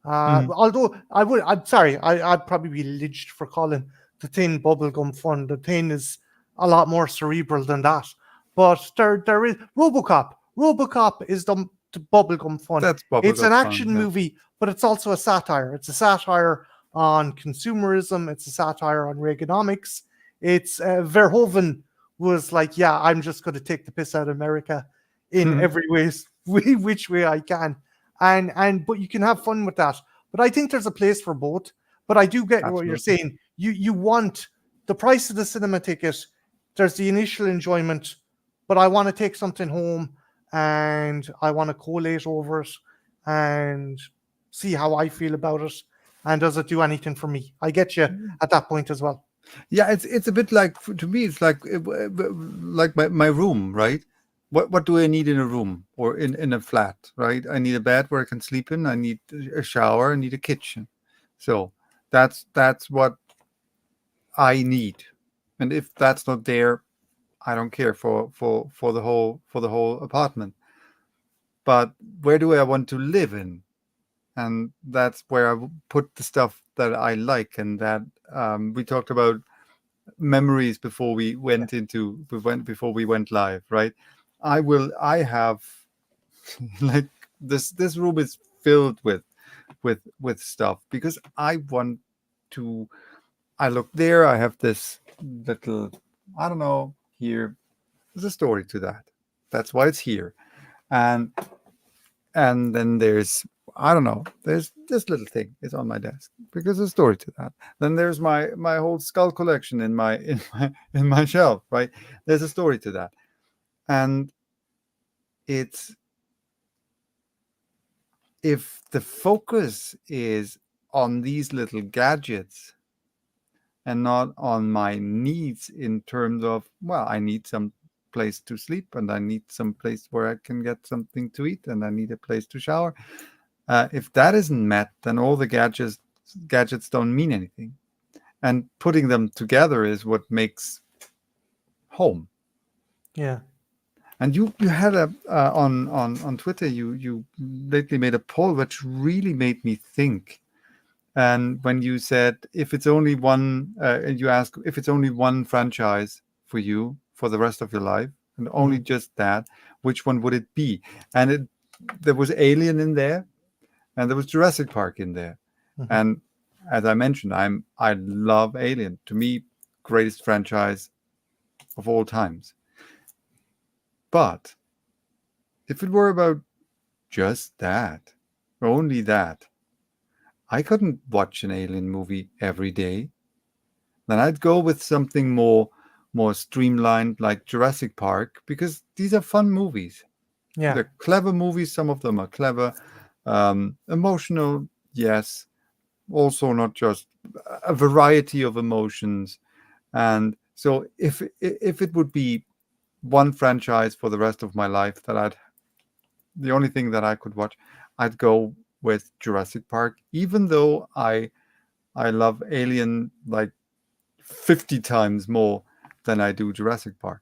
mm, Although I'm sorry, I'd probably be lynched for calling the Thing bubblegum fun. The Thing is a lot more cerebral than that. But there is RoboCop. RoboCop is the bubblegum fun. that's It's bubblegum an fun. action Yeah. movie, but it's also a satire. It's a satire on consumerism. It's a satire on Reaganomics. It's Verhoeven was like, yeah, I'm just going to take the piss out of America in every way, which way I can, and but you can have fun with that. But I think there's a place for both. But I do get what you're Absolutely. saying. You want the price of the cinema ticket. There's the initial enjoyment, but I want to take something home and I want to collate over it and see how I feel about it. And does it do anything for me? I get you at that point as well. Yeah, it's a bit like to me it's like my room, right? What do I need in a room or in a flat, right? I need a bed where I can sleep in. I need a shower. I need a kitchen. So that's what I need. And if that's not there, I don't care for the whole apartment. But where do I want to live in? And that's where put the stuff that I like, and that we talked about memories before before we went live, right? I have like this room is filled with stuff because I want to. I look there. I have this little. I don't know. Here, there's a story to that. That's why it's here, and then there's I don't know. There's this little thing. It's on my desk because there's a story to that. Then there's my whole skull collection in my shelf. Right. There's a story to that, and it's if the focus is on these little gadgets and not on my needs in terms of, well, I need some place to sleep and I need some place where I can get something to eat and I need a place to shower. If that isn't met, then all the gadgets don't mean anything. And putting them together is what makes home. Yeah. And you had a on Twitter you lately made a poll which really made me think. And when you said if it's only one, and you ask if it's only one franchise for you for the rest of your life, and only just that, which one would it be? And there was Alien in there, and there was Jurassic Park in there. And as I mentioned, I love Alien. To me, greatest franchise of all times. But if it were about just that, only that, I couldn't watch an Alien movie every day. Then I'd go with something more streamlined like Jurassic Park because these are fun movies. Yeah. They're clever movies. Some of them are clever, emotional, yes. Also, not just a variety of emotions. And so, if it would be one franchise for the rest of my life the only thing that I could watch, I'd go with Jurassic Park, even though I love Alien like 50 times more than I do Jurassic Park.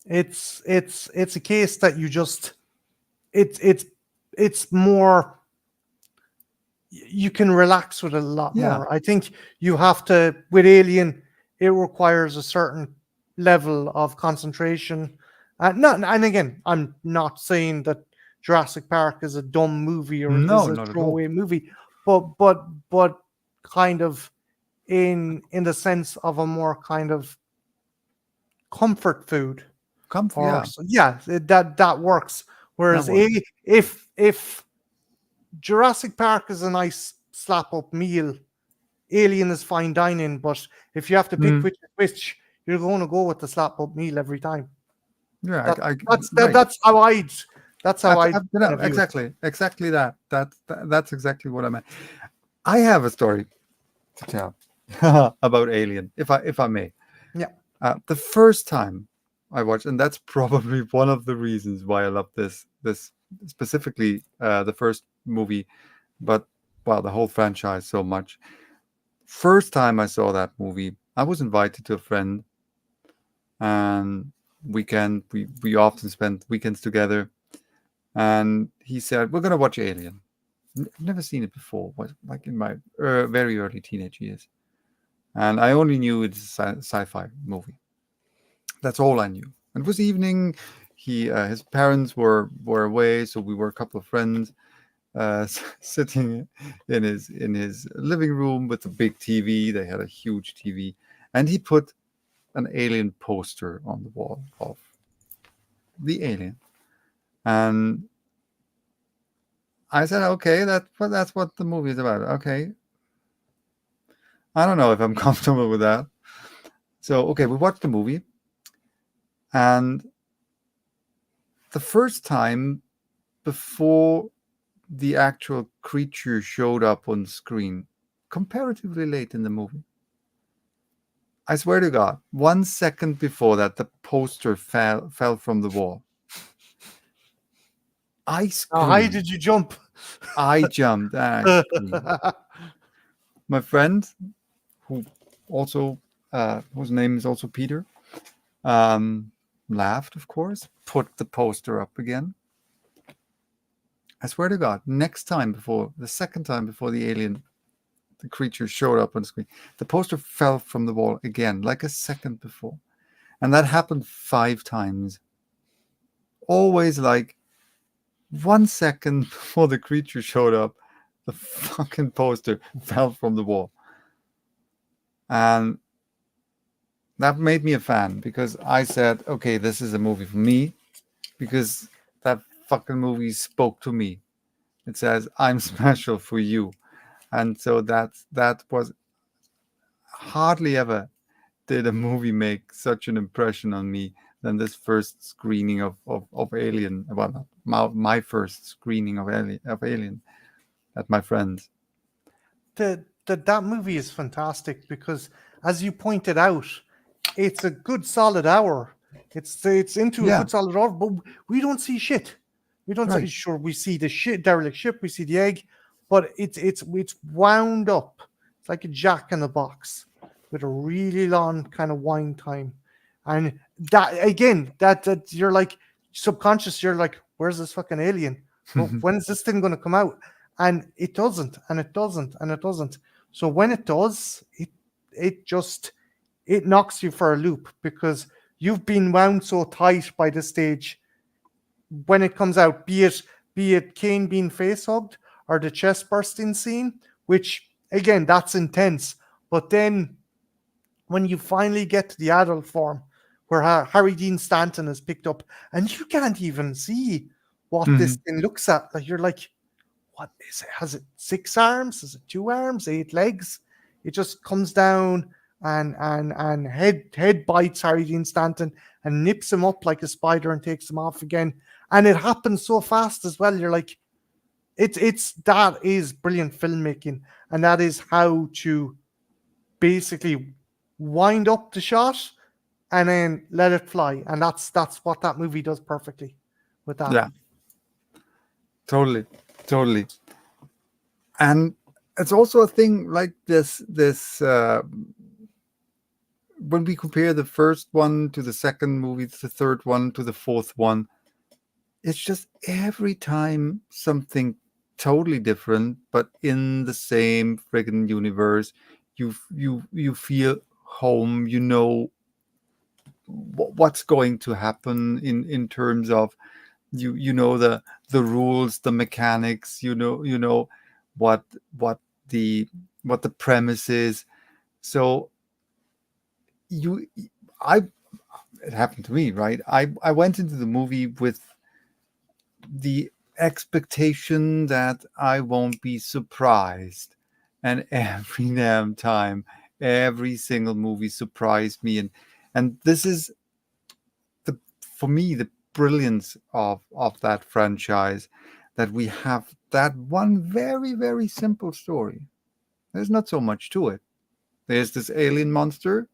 It's a case that you just it's more, you can relax with it a lot Yeah. more. I think you have to, with Alien, it requires a certain level of concentration. And again, I'm not saying that Jurassic Park is a dumb movie or No, is a not at all. throwaway movie, but kind of in the sense of a more kind of comfort food. Comfort, Or yeah, yeah, that works. that Whereas one. if Jurassic Park is a nice slap up meal, Alien is fine dining. But if you have to pick Mm, which, you're going to go with the slap up meal every time. yeah, right. That's how I You know, kind of view it. exactly that. That's exactly what I meant. I have a story to tell about Alien, if I may. Yeah, The first time I watched, and that's probably one of the reasons why I love this specifically the first movie, but well, the whole franchise so much. First time I saw that movie, I was invited to a friend, and we often spent weekends together, and he said we're gonna watch Alien. Never seen it before, was like in my very early teenage years, and I only knew it's a sci-fi movie. That's all I knew. And it was evening. His parents were away, so we were a couple of friends sitting in his living room with a big TV. They had a huge TV, and he put an Alien poster on the wall of the Alien, and I said, "Okay, that's what the movie is about." Okay, I don't know if I'm comfortable with that. So okay, we watched the movie, and the first time before the actual creature showed up on screen, comparatively late in the movie. I swear to God, 1 second before that, the poster fell from the wall. I how high screamed. did you jump? I jumped and I screamed. My friend, who also whose name is also Peter, Laughed, of course, put the poster up again. I swear to God, the second time before the creature showed up on screen, the poster fell from the wall again, like a second before. And that happened 5 times. Always like 1 second before the creature showed up, the fucking poster fell from the wall. And that made me a fan because I said, okay, this is a movie for me because that fucking movie spoke to me. It says, I'm special for you. And so that was hardly ever did a movie make such an impression on me than this first screening of Alien. Well, my first screening of Alien at my friend's. That movie is fantastic because, as you pointed out, it's a good solid hour. It's into a Yeah, good solid hour, but we don't see shit. We don't see. right. Sure, we see the shit derelict ship, we see the egg, but it's wound up. It's like a jack in the box with a really long kind of wind time, and that again, that you're like subconscious. You're like, where's this fucking alien? Well, when is this thing going to come out? And it doesn't, and it doesn't, and it doesn't. So when it does, it just it knocks you for a loop because you've been wound so tight by the stage when it comes out, be it Kane being face hugged or the chest bursting scene, which again that's intense. But then when you finally get to the adult form, where Harry Dean Stanton is picked up, and you can't even see what this Mhm. thing looks at, like you're like, what is it? Has it 6 arms? Is it 2 arms? 8 legs? It just comes down and head bites Harry Dean Stanton and nips him up like a spider and takes him off again. And it happens so fast as well. You're like, it's that is brilliant filmmaking, and that is how to basically wind up the shot and then let it fly. And that's what that movie does perfectly with that. Yeah, totally, totally. And it's also a thing like this when we compare the first one to the second movie, to the third one to the fourth one, it's just every time something totally different, but in the same friggin' universe. You feel home. You know what's going to happen in terms of you know the rules, the mechanics. You know what what the what the premise is. So you I it happened to me, right? I went into the movie with the expectation that I won't be surprised. And every damn time, every single movie surprised me. And this is for me the brilliance of that franchise, that we have that one very, very simple story. There's not so much to it. There's this alien monster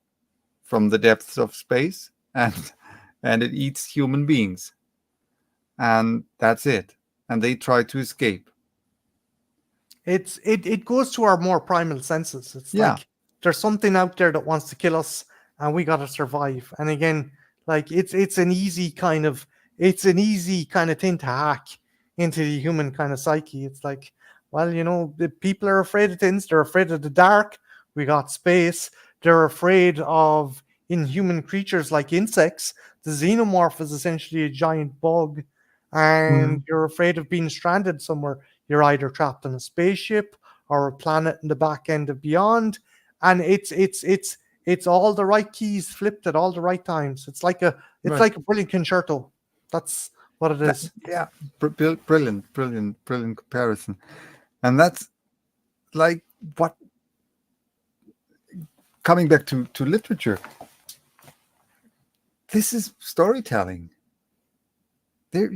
from the depths of space, and it eats human beings, and that's it. And they try to escape. It goes to our more primal senses. It's Yeah, like there's something out there that wants to kill us, and we got to survive. And again, like it's an easy kind of thing to hack into the human kind of psyche. It's like, well, the people are afraid of things. They're afraid of the dark. We got space. They're afraid of inhuman creatures like insects. The xenomorph is essentially a giant bug, and mhm, you're afraid of being stranded somewhere. You're either trapped on a spaceship or a planet in the back end of Beyond, and it's all the right keys flipped at all the right times. It's right. like a brilliant concerto. That's what it is. Yeah, brilliant, brilliant, brilliant comparison. And that's like what coming back to literature. This is storytelling. There,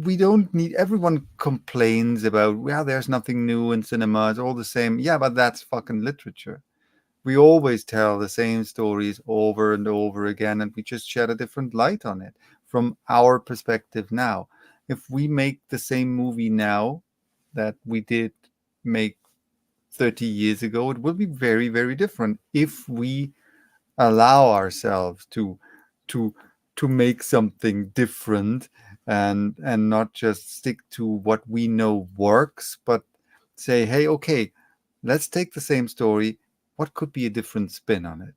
we don't need. Everyone complains about, well, there's nothing new in cinema. It's all the same. Yeah, but that's fucking literature. We always tell the same stories over and over again, and we just shed a different light on it from our perspective now. If we make the same movie now that we did make 30 years ago, it will be very, very different if we allow ourselves to to make something different, and not just stick to what we know works, but say, hey, okay, let's take the same story. What could be a different spin on it?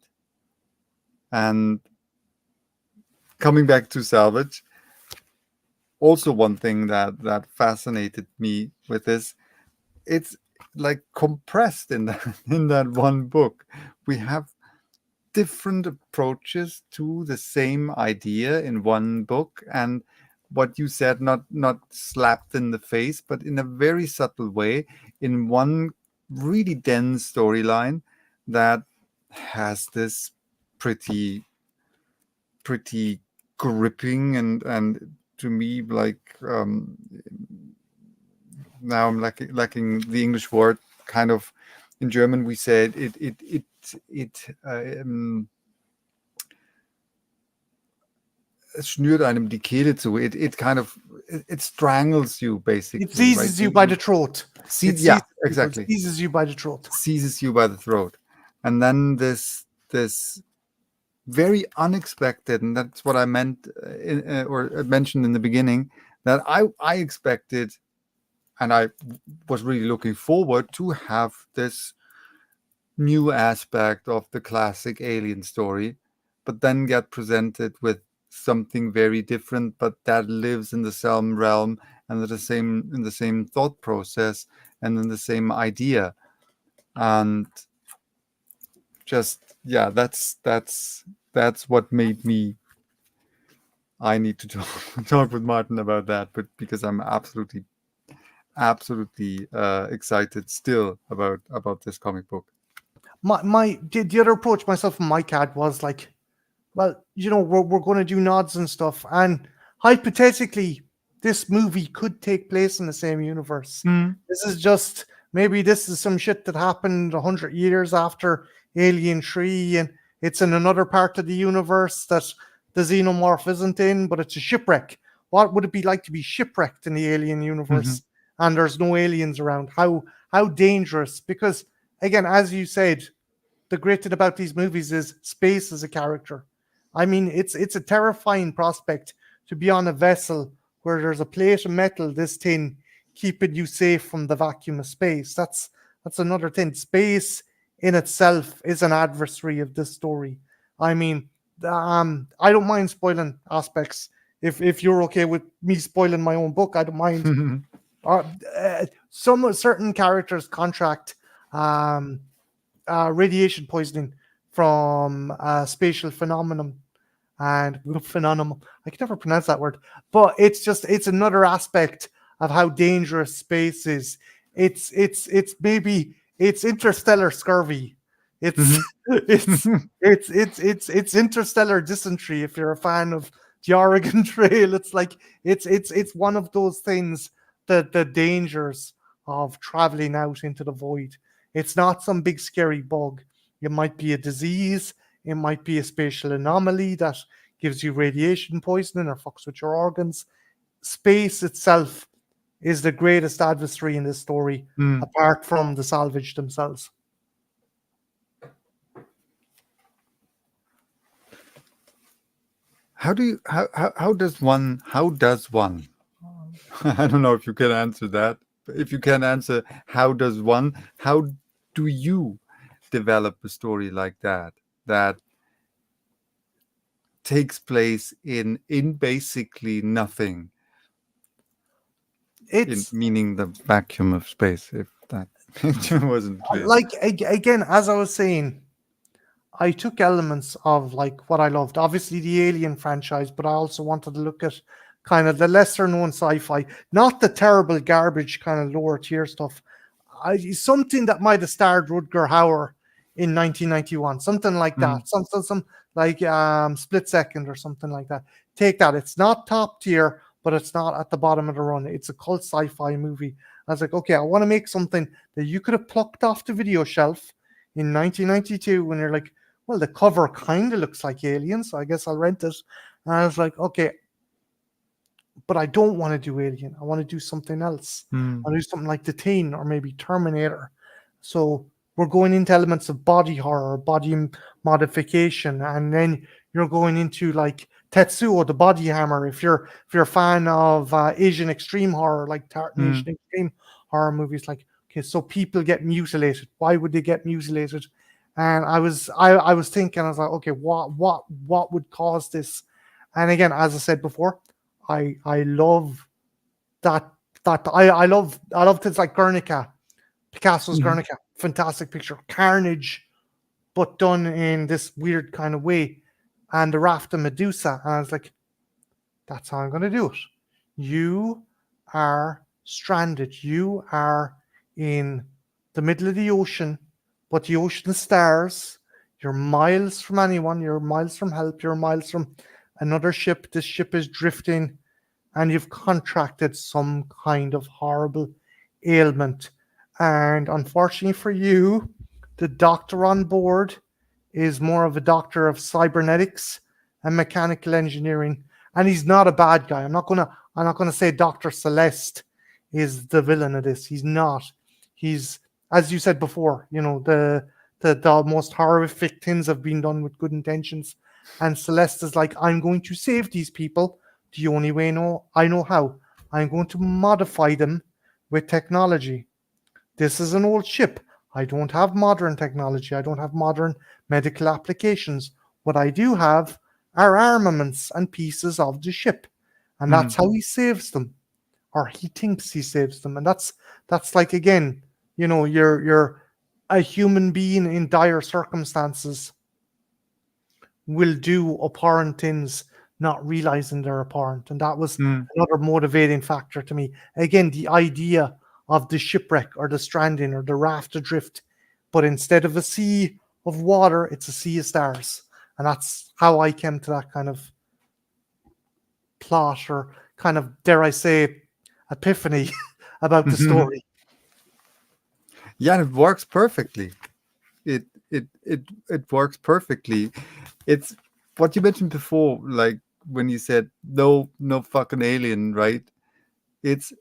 And coming back to Salvage, also one thing that fascinated me with this, it's like compressed in that in that one book. We have different approaches to the same idea in one book, and what you said, not slapped in the face, but in a very subtle way, in one really dense storyline that has this pretty pretty gripping, and to me, like, now I'm lacking the English word, kind of. In German we said it es schnürt einem die Kehle zu. It kind of, it strangles you, It basically, right? seizes you by the throat. Yeah, exactly. Seizes you by the throat. Seizes you by the throat. And then this very unexpected, and that's what I meant, or mentioned in the beginning, that I expected, and I was really looking forward to have this new aspect of the classic Alien story, but then get presented with something very different, but that lives in the same realm, and in the same thought process, and in the same idea. And just, yeah, that's what made me, I need to talk with Martin about that, but because I'm absolutely excited still about this comic book. The other approach myself and Mike had was like, well, we're going to do nods and stuff, and hypothetically, this movie could take place in the same universe. Mm. This is just, maybe this is some shit that happened 100 years after Alien 3, and it's in another part of the universe that the xenomorph isn't in, but it's a shipwreck. What would it be like to be shipwrecked in the Alien universe, and there's no aliens around? How dangerous? Because again, as you said, the great thing about these movies is space as a character. I mean, it's a terrifying prospect to be on a vessel where there's a plate of metal this thin, keeping you safe from the vacuum of space. That's another thing. Space in itself is an adversary of this story. I mean, I don't mind spoiling aspects. If you're okay with me spoiling my own book, I don't mind. Some certain characters contract radiation poisoning from a spatial phenomenon, and phenomenon, I can never pronounce that word, but it's another aspect of how dangerous space is. It's maybe it's interstellar scurvy. It's it's interstellar dysentery. If you're a fan of the Oregon Trail, it's like it's one of those things, that the dangers of traveling out into the void. It's not some big scary bug. It might be a disease. It might be a spatial anomaly that gives you radiation poisoning or fucks with your organs. Space itself is the greatest adversary in this story, apart from the Salvage themselves. How does one I don't know if you can answer that. If you can answer, how do you develop a story like that takes place in basically nothing, It's meaning the vacuum of space, if that wasn't clear. like, again, as I was saying, I took elements of like what I loved, obviously the Alien franchise, but I also wanted to look at kind of the lesser known sci-fi, not the terrible garbage kind of lower tier stuff. Something that might have starred Rutger Hauer in 1991, something like that, some like Split Second or something like that. Take that. It's not top tier, but it's not at the bottom of the run. It's a cult sci-fi movie. I was like, okay, I want to make something that you could have plucked off the video shelf in 1992 when you're like, well, the cover kind of looks like Alien, so I guess I'll rent it. And I was like, okay, but I don't want to do Alien. I want to do something else. I'll do something like The Thing or maybe Terminator. So we're going into elements of body horror, modification, and then you're going into like Tetsuo the body hammer. If you're a fan of Asian extreme horror, like Tartan Mm. Asian extreme horror movies, like okay, so people get mutilated. Why would they get mutilated? And I was thinking, I was like, okay, what would cause this? And again, as I said before, I love that I love things like Guernica, Picasso's Mhm. Guernica, fantastic picture, carnage, but done in this weird kind of way, and the raft of Medusa, and I was like, that's how I'm going to do it. You are stranded. You are in the middle of the ocean, but the ocean stars. You're miles from anyone. You're miles from help. You're miles from another ship. This ship is drifting, and you've contracted some kind of horrible ailment. And unfortunately for you, the doctor on board is more of a doctor of cybernetics and mechanical engineering, and he's not a bad guy. I'm not gonna say Doctor Celeste is the villain of this. He's not. He's, as you said before, the most horrific things have been done with good intentions, and Celeste is like, I'm going to save these people the only way I know how. I'm going to modify them with technology. This is an old ship. I don't have modern technology. I don't have modern medical applications. What I do have are armaments and pieces of the ship. And that's Mhm. how he saves them, or he thinks he saves them. And that's like, again, you're a human being in dire circumstances will do abhorrent things, not realizing they're abhorrent. And that was Mm. another motivating factor to me. Again, the idea of the shipwreck or the stranding or the raft adrift, but instead of a sea of water, it's a sea of stars. And that's how I came to that kind of plot, or kind of, dare I say, epiphany about the story. Yeah, and it works perfectly. It works perfectly. It's what you mentioned before, like when you said no fucking alien, right? It's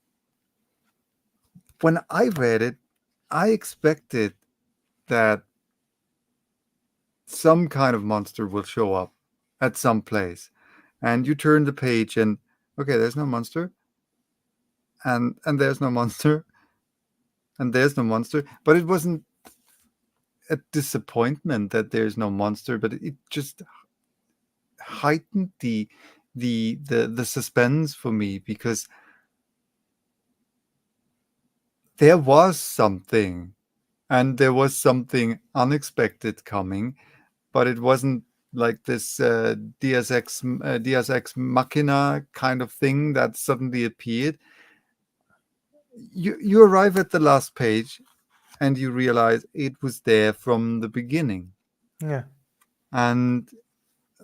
when I read it, I expected that some kind of monster will show up at some place. And you turn the page and okay, there's no monster, and there's no monster, and there's no monster. But it wasn't a disappointment that there's no monster, but it just heightened the suspense for me because there was something, and there was something unexpected coming, but it wasn't like this Deus Ex Machina kind of thing that suddenly appeared. You arrive at the last page and you realize it was there from the beginning, Yeah. and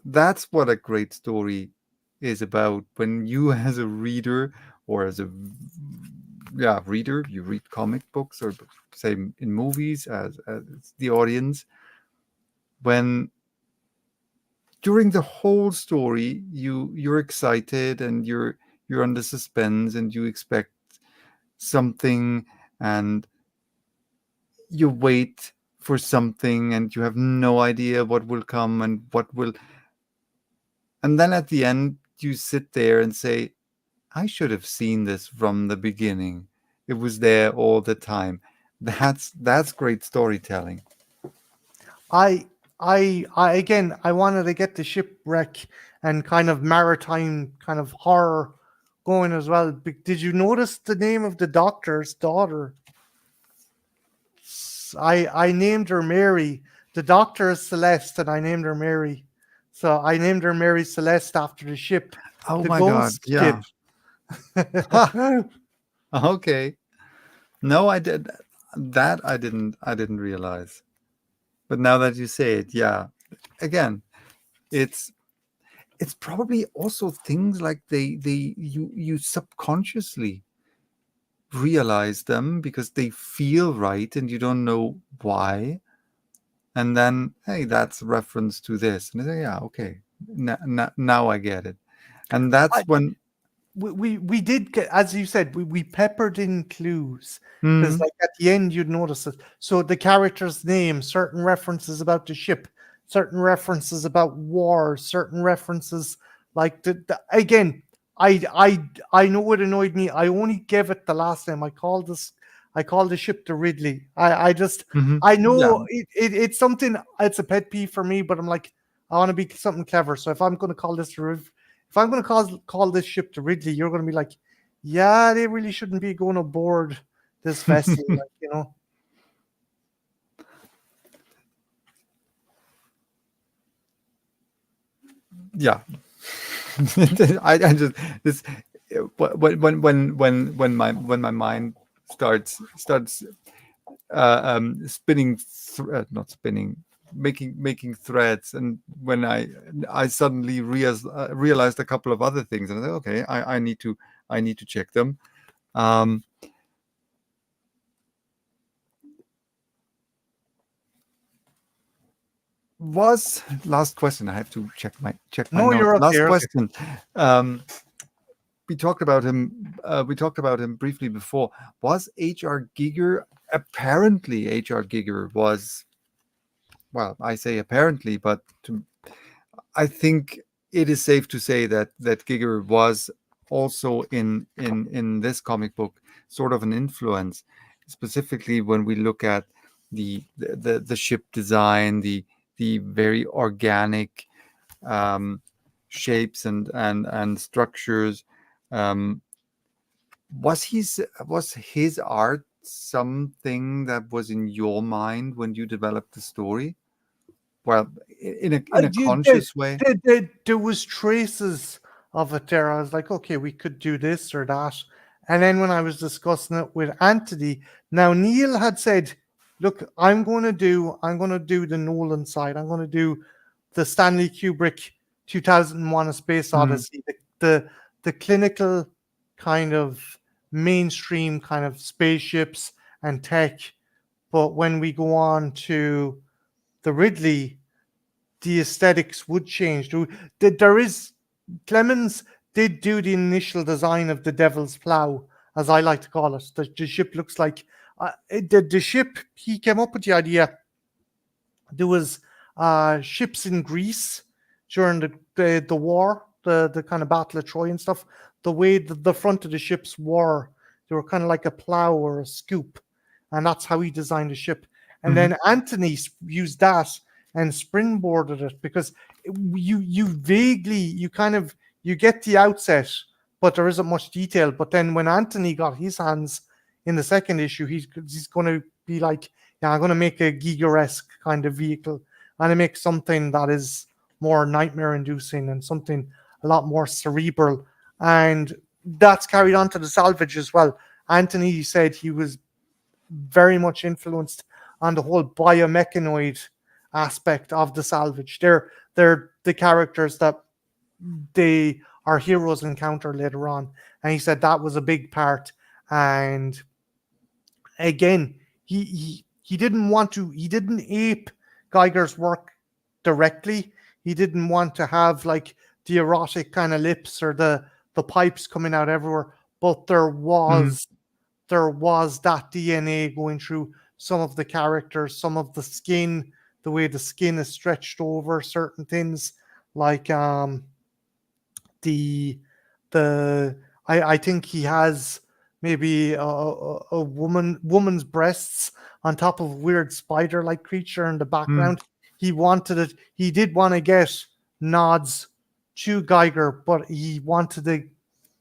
that's what a great story is about. When you, as a reader, or as a reader, you read comic books, or say in movies as the audience, when during the whole story you're excited and you're under suspense and you expect something, and you wait for something and you have no idea what will come and what will, and then at the end you sit there and say, I should have seen this from the beginning. It was there all the time. That's great storytelling. I I again, I wanted to get the shipwreck and kind of maritime kind of horror going as well. Did you notice the name of the doctor's daughter? I named her Mary. The doctor is Celeste, and I named her Mary. So I named her Mary Celeste after the ship, Oh the my god, ghost ship. yeah. Ha, okay. No, I did that. I didn't realize. But now that you say it, yeah. Again, it's it's probably also things like you subconsciously realize them because they feel right and you don't know why. And then, hey, that's a reference to this. And I say, yeah, okay. Now I get it. And that's I, when, we did get, as you said, we peppered in clues, because mm, like at the end you'd notice it. So the character's name, certain references about the ship, certain references about war, certain references like again. I know it annoyed me. I only gave it the last name. I called the ship the Ridley. I just I Yeah. know it's something. It's a pet peeve for me, but I'm like I want to be something clever. So if I'm going to call this if I'm going to call this ship the Ridley, you're going to be like, yeah, they really shouldn't be going aboard this vessel, like, you know. Yeah. I just this when my mind starts spinning, not spinning, making threads, and when I suddenly realized a couple of other things, and I said, okay, I need to check them. Um, was last question. I have to check my No, notes. you're okay. Last You're okay. question. Um, we talked about him. We talked about him briefly before. Was H.R. Giger apparently H.R. Giger was, well, I say apparently, but I think it is safe to say that Giger was also in this comic book sort of an influence, specifically when we look at the ship design, the very organic um, shapes and structures. Um, was his art something that was in your mind when you developed the story? Well, in a conscious way. There was traces of it there. I was like, okay, we could do this or that. And then when I was discussing it with Anthony, now Neil had said, look, I'm gonna do the Nolan side. I'm gonna do the Stanley Kubrick 2001: A Space Mm, Odyssey, the clinical kind of mainstream kind of spaceships and tech. But when we go on to the Ridley, the aesthetics would change. There is Clemens did do the initial design of the Devil's Plow, as I like to call it. The ship looks like the ship. He came up with the idea. There was ships in Greece during the war, the kind of Battle of Troy and stuff. The way the front of the ships were, they were kind of like a plow or a scoop, and that's how he designed the ship. And mhm, then Anthony used that and springboarded it because you vaguely you kind of you get the outset, but there isn't much detail. But then when Anthony got his hands in the second issue, he's going to be like, yeah, I'm going to make a Giger-esque kind of vehicle. I'm going to make something that is more nightmare-inducing and something a lot more cerebral. And that's carried on to the Salvage as well. Anthony said he was very much influenced on the whole biomechanoid aspect of the Salvage. They're the characters that our heroes encounter later on, and he said that was a big part. And again, he didn't ape Geiger's work directly. He didn't want to have like the erotic kind of lips or the pipes coming out everywhere, but mhm, there was that DNA going through some of the characters, some of the skin, the way the skin is stretched over certain things, like the the I think he has maybe a woman's breasts on top of a weird spider like creature in the mm, background. He wanted it. He did want to get nods to Geiger, but he wanted to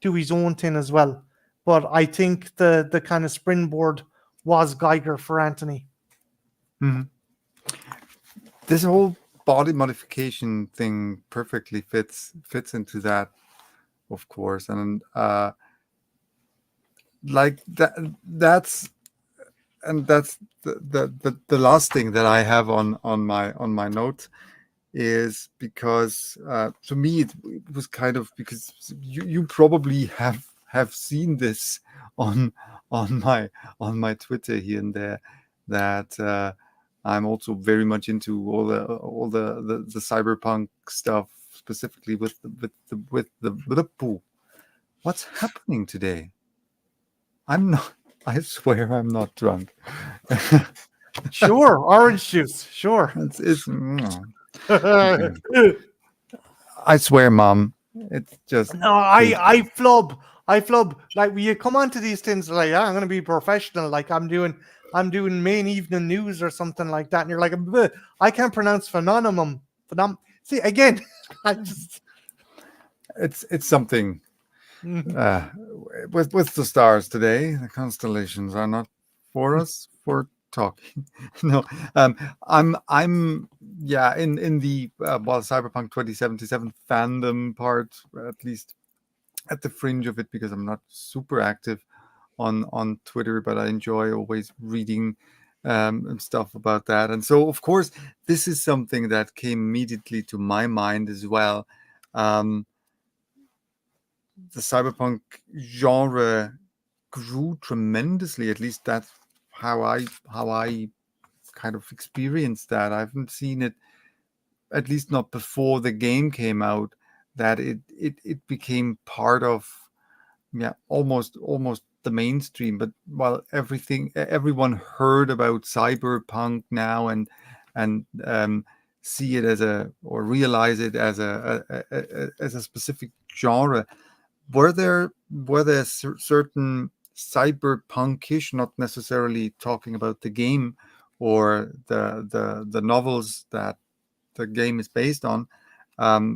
do his own thing as well. But I think the kind of springboard was Geiger for Anthony. mhm. This whole body modification thing perfectly fits into that, of course, and like that's the last thing that I have on my note is because to me it was kind of because you probably have seen this on on my Twitter here and there that I'm also very much into all the cyberpunk stuff, specifically with the poo. What's happening today? I'm not. I swear I'm not drunk. Sure, orange juice. Sure. It's Okay. I swear, Mom, it's just No, I flub. Like when you come onto these things, like I'm gonna be professional. Like I'm doing main evening news or something like that, and you're like, "Bleh, I can't pronounce phenomenon. See again, I just it's something. Mhm. Uh, with the stars today, the constellations are not for us for talking. No, um, I'm yeah in the well Cyberpunk 2077 fandom part, at least at the fringe of it, because I'm not super active on Twitter, but I enjoy always reading and stuff about that. And so, of course, this is something that came immediately to my mind as well. Um, the cyberpunk genre grew tremendously. At least that's how I kind of experienced that. I haven't seen it, at least not before the game came out, that it became part of, yeah, almost the mainstream. But while everyone heard about cyberpunk now and see it as a, or realize it as as a specific genre, were there certain cyberpunkish, not necessarily talking about the game or the novels that the game is based on,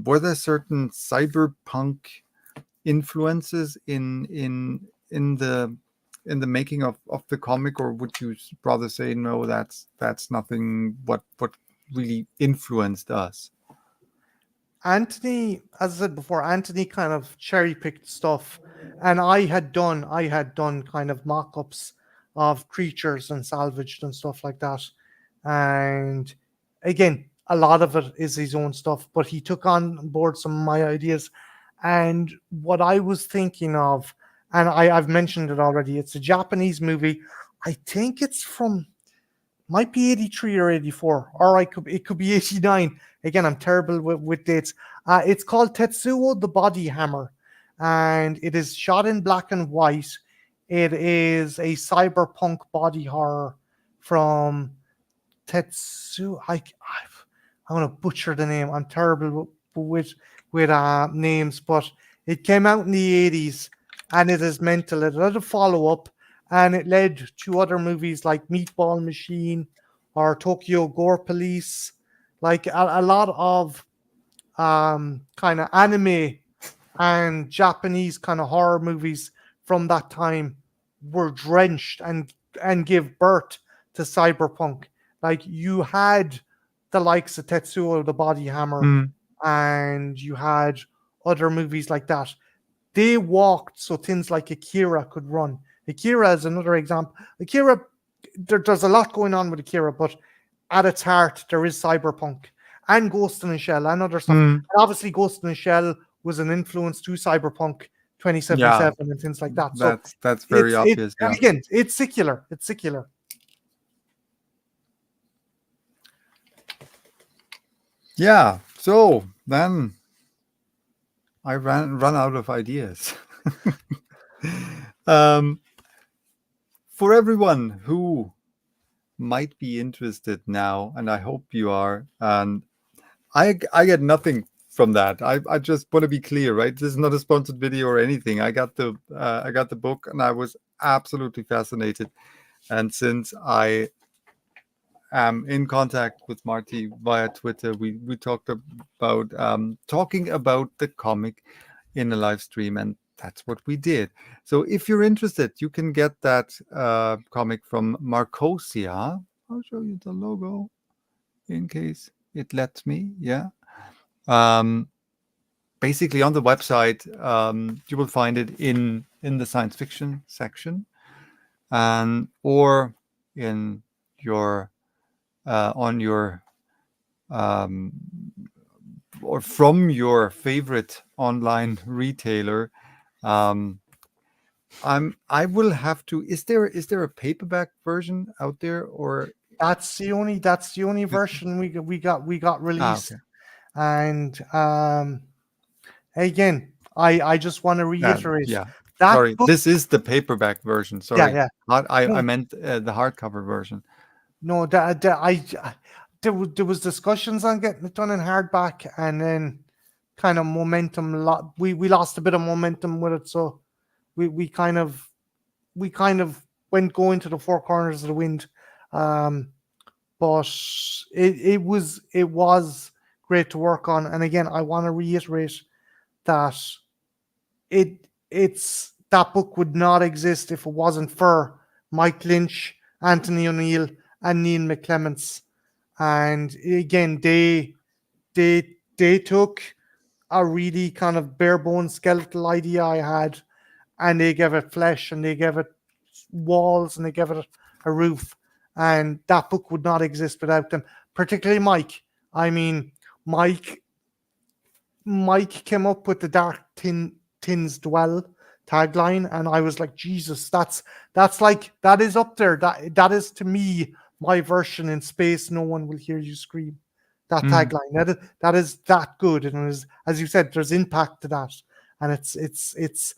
were there certain cyberpunk influences in the making of the comic, or would you rather say no, that's nothing what really influenced us? Anthony, as I said before, Anthony kind of cherry picked stuff, and I had done kind of mock-ups of creatures and salvaged and stuff like that. And again, a lot of it is his own stuff, but he took on board some of my ideas. And what I was thinking of, and I've mentioned it already, it's a Japanese movie. I think it's from might be 83 or 84, or it could be 89. Again, I'm terrible with dates. It's called Tetsuo the Body Hammer, and it is shot in black and white. It is a cyberpunk body horror from Tetsuo. I'm gonna butcher the name. I'm terrible with names, but it came out in the 80s, and it is mental. It had a follow up, and it led to other movies like Meatball Machine or Tokyo Gore Police, like a lot of kind of anime and Japanese kind of horror movies from that time were drenched and give birth to cyberpunk. Like you had the likes of Tetsuo the Body Hammer, Mm, and you had other movies like that. They walked so things like Akira could run. Akira is another example. Akira, there's a lot going on with Akira, but at its heart, there is cyberpunk and Ghost in the Shell and other stuff. mm, And obviously, Ghost in the Shell was an influence to cyberpunk yeah, 2077 and things like that. So that's very it obvious. and Yeah. again, it's secular. It's secular. Yeah. So then I run out of ideas. um, for everyone who might be interested now, and I hope you are, and I get nothing from that. I just want to be clear, right? This is not a sponsored video or anything. I got the book and I was absolutely fascinated. And since I am in contact with Marty via Twitter, we talked about talking about the comic in a live stream, and that's what we did. So if you're interested, you can get that comic from Marcosia. I'll show you the logo in case it lets me. Yeah. Um, Basically, on the website, you will find it in the science fiction section, and or in your on your um, or from your favorite online retailer. Um, I will have to. Is there a paperback version out there, or That's the only version we got released. okay? And again, I just want to reiterate Yeah. that Sorry, book. this is the paperback version. Yeah, Sorry, yeah. I No, meant the hardcover version. no, that there was discussions on getting it done in hardback, and then kind of we lost a bit of momentum with it, so we kind of went going to the four corners of the wind. But it was great to work on. And again, I want to reiterate that it's that book would not exist if it wasn't for Mike Lynch, Anthony O'Neill, and Neil McClements. And again, they took a really kind of bare bones skeletal idea I had, and they gave it flesh, and they gave it walls, and they gave it a roof. And that book would not exist without them, particularly Mike. I mean, Mike came up with the Dark Tins Dwell tagline, and I was like, Jesus, that is up there. That is, to me, my version in space. No one will hear you scream. That tagline, that is that good, and as you said, there's impact to that, and it's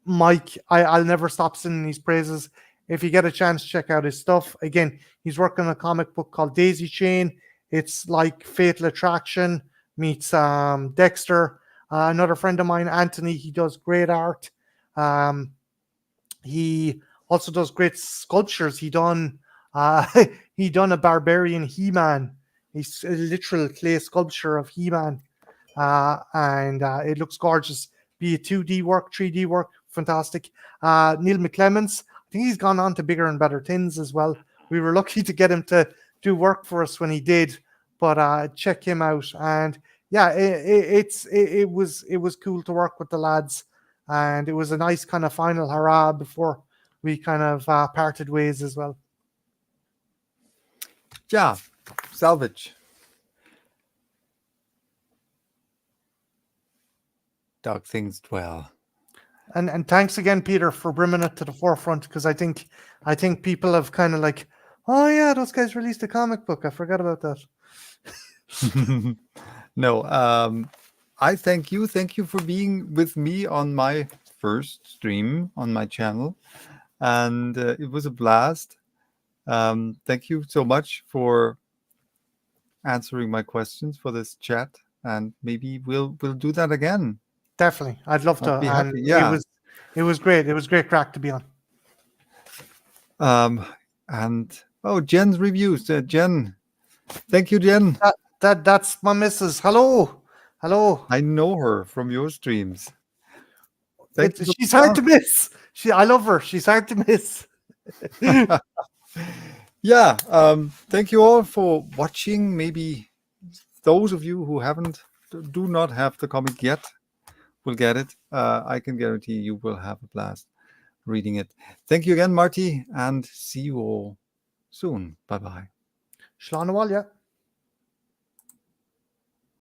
Mike. I'll never stop singing his praises. If you get a chance, check out his stuff. Again, he's working on a comic book called Daisy Chain. It's like Fatal Attraction meets Dexter. Another friend of mine, Anthony, he does great art. He also does great sculptures. He done a barbarian He-Man. He's a literal clay sculpture of He-Man, and it looks gorgeous. Be it 2D work, 3D work, fantastic. Neil McClements, I think he's gone on to bigger and better things as well. We were lucky to get him to do work for us when he did, but check him out. And yeah, it was cool to work with the lads, and it was a nice kind of final hurrah before we kind of parted ways as well. Yeah, Salvage. Dark Things Dwell. And thanks again, Peter, for bringing it to the forefront, because I think people have kind of like, oh yeah, those guys released a comic book. I forgot about that. No, I thank you. Thank you for being with me on my first stream on my channel, and it was a blast. Thank you so much for answering my questions for this chat, and maybe we'll do that again. Definitely, I'd love to. I'd be And happy. Yeah. it was great. It was great crack to be on. And Jen's reviews. Jen, thank you, Jen. That's my missus. Hello. I know her from your streams. She's hard to miss. I love her. She's hard to miss. Yeah. Thank you all for watching. Maybe those of you who do not have the comic yet will get it. I can guarantee you will have a blast reading it. Thank you again, Marty, and see you all soon. Bye-bye. Sláinte mhaile.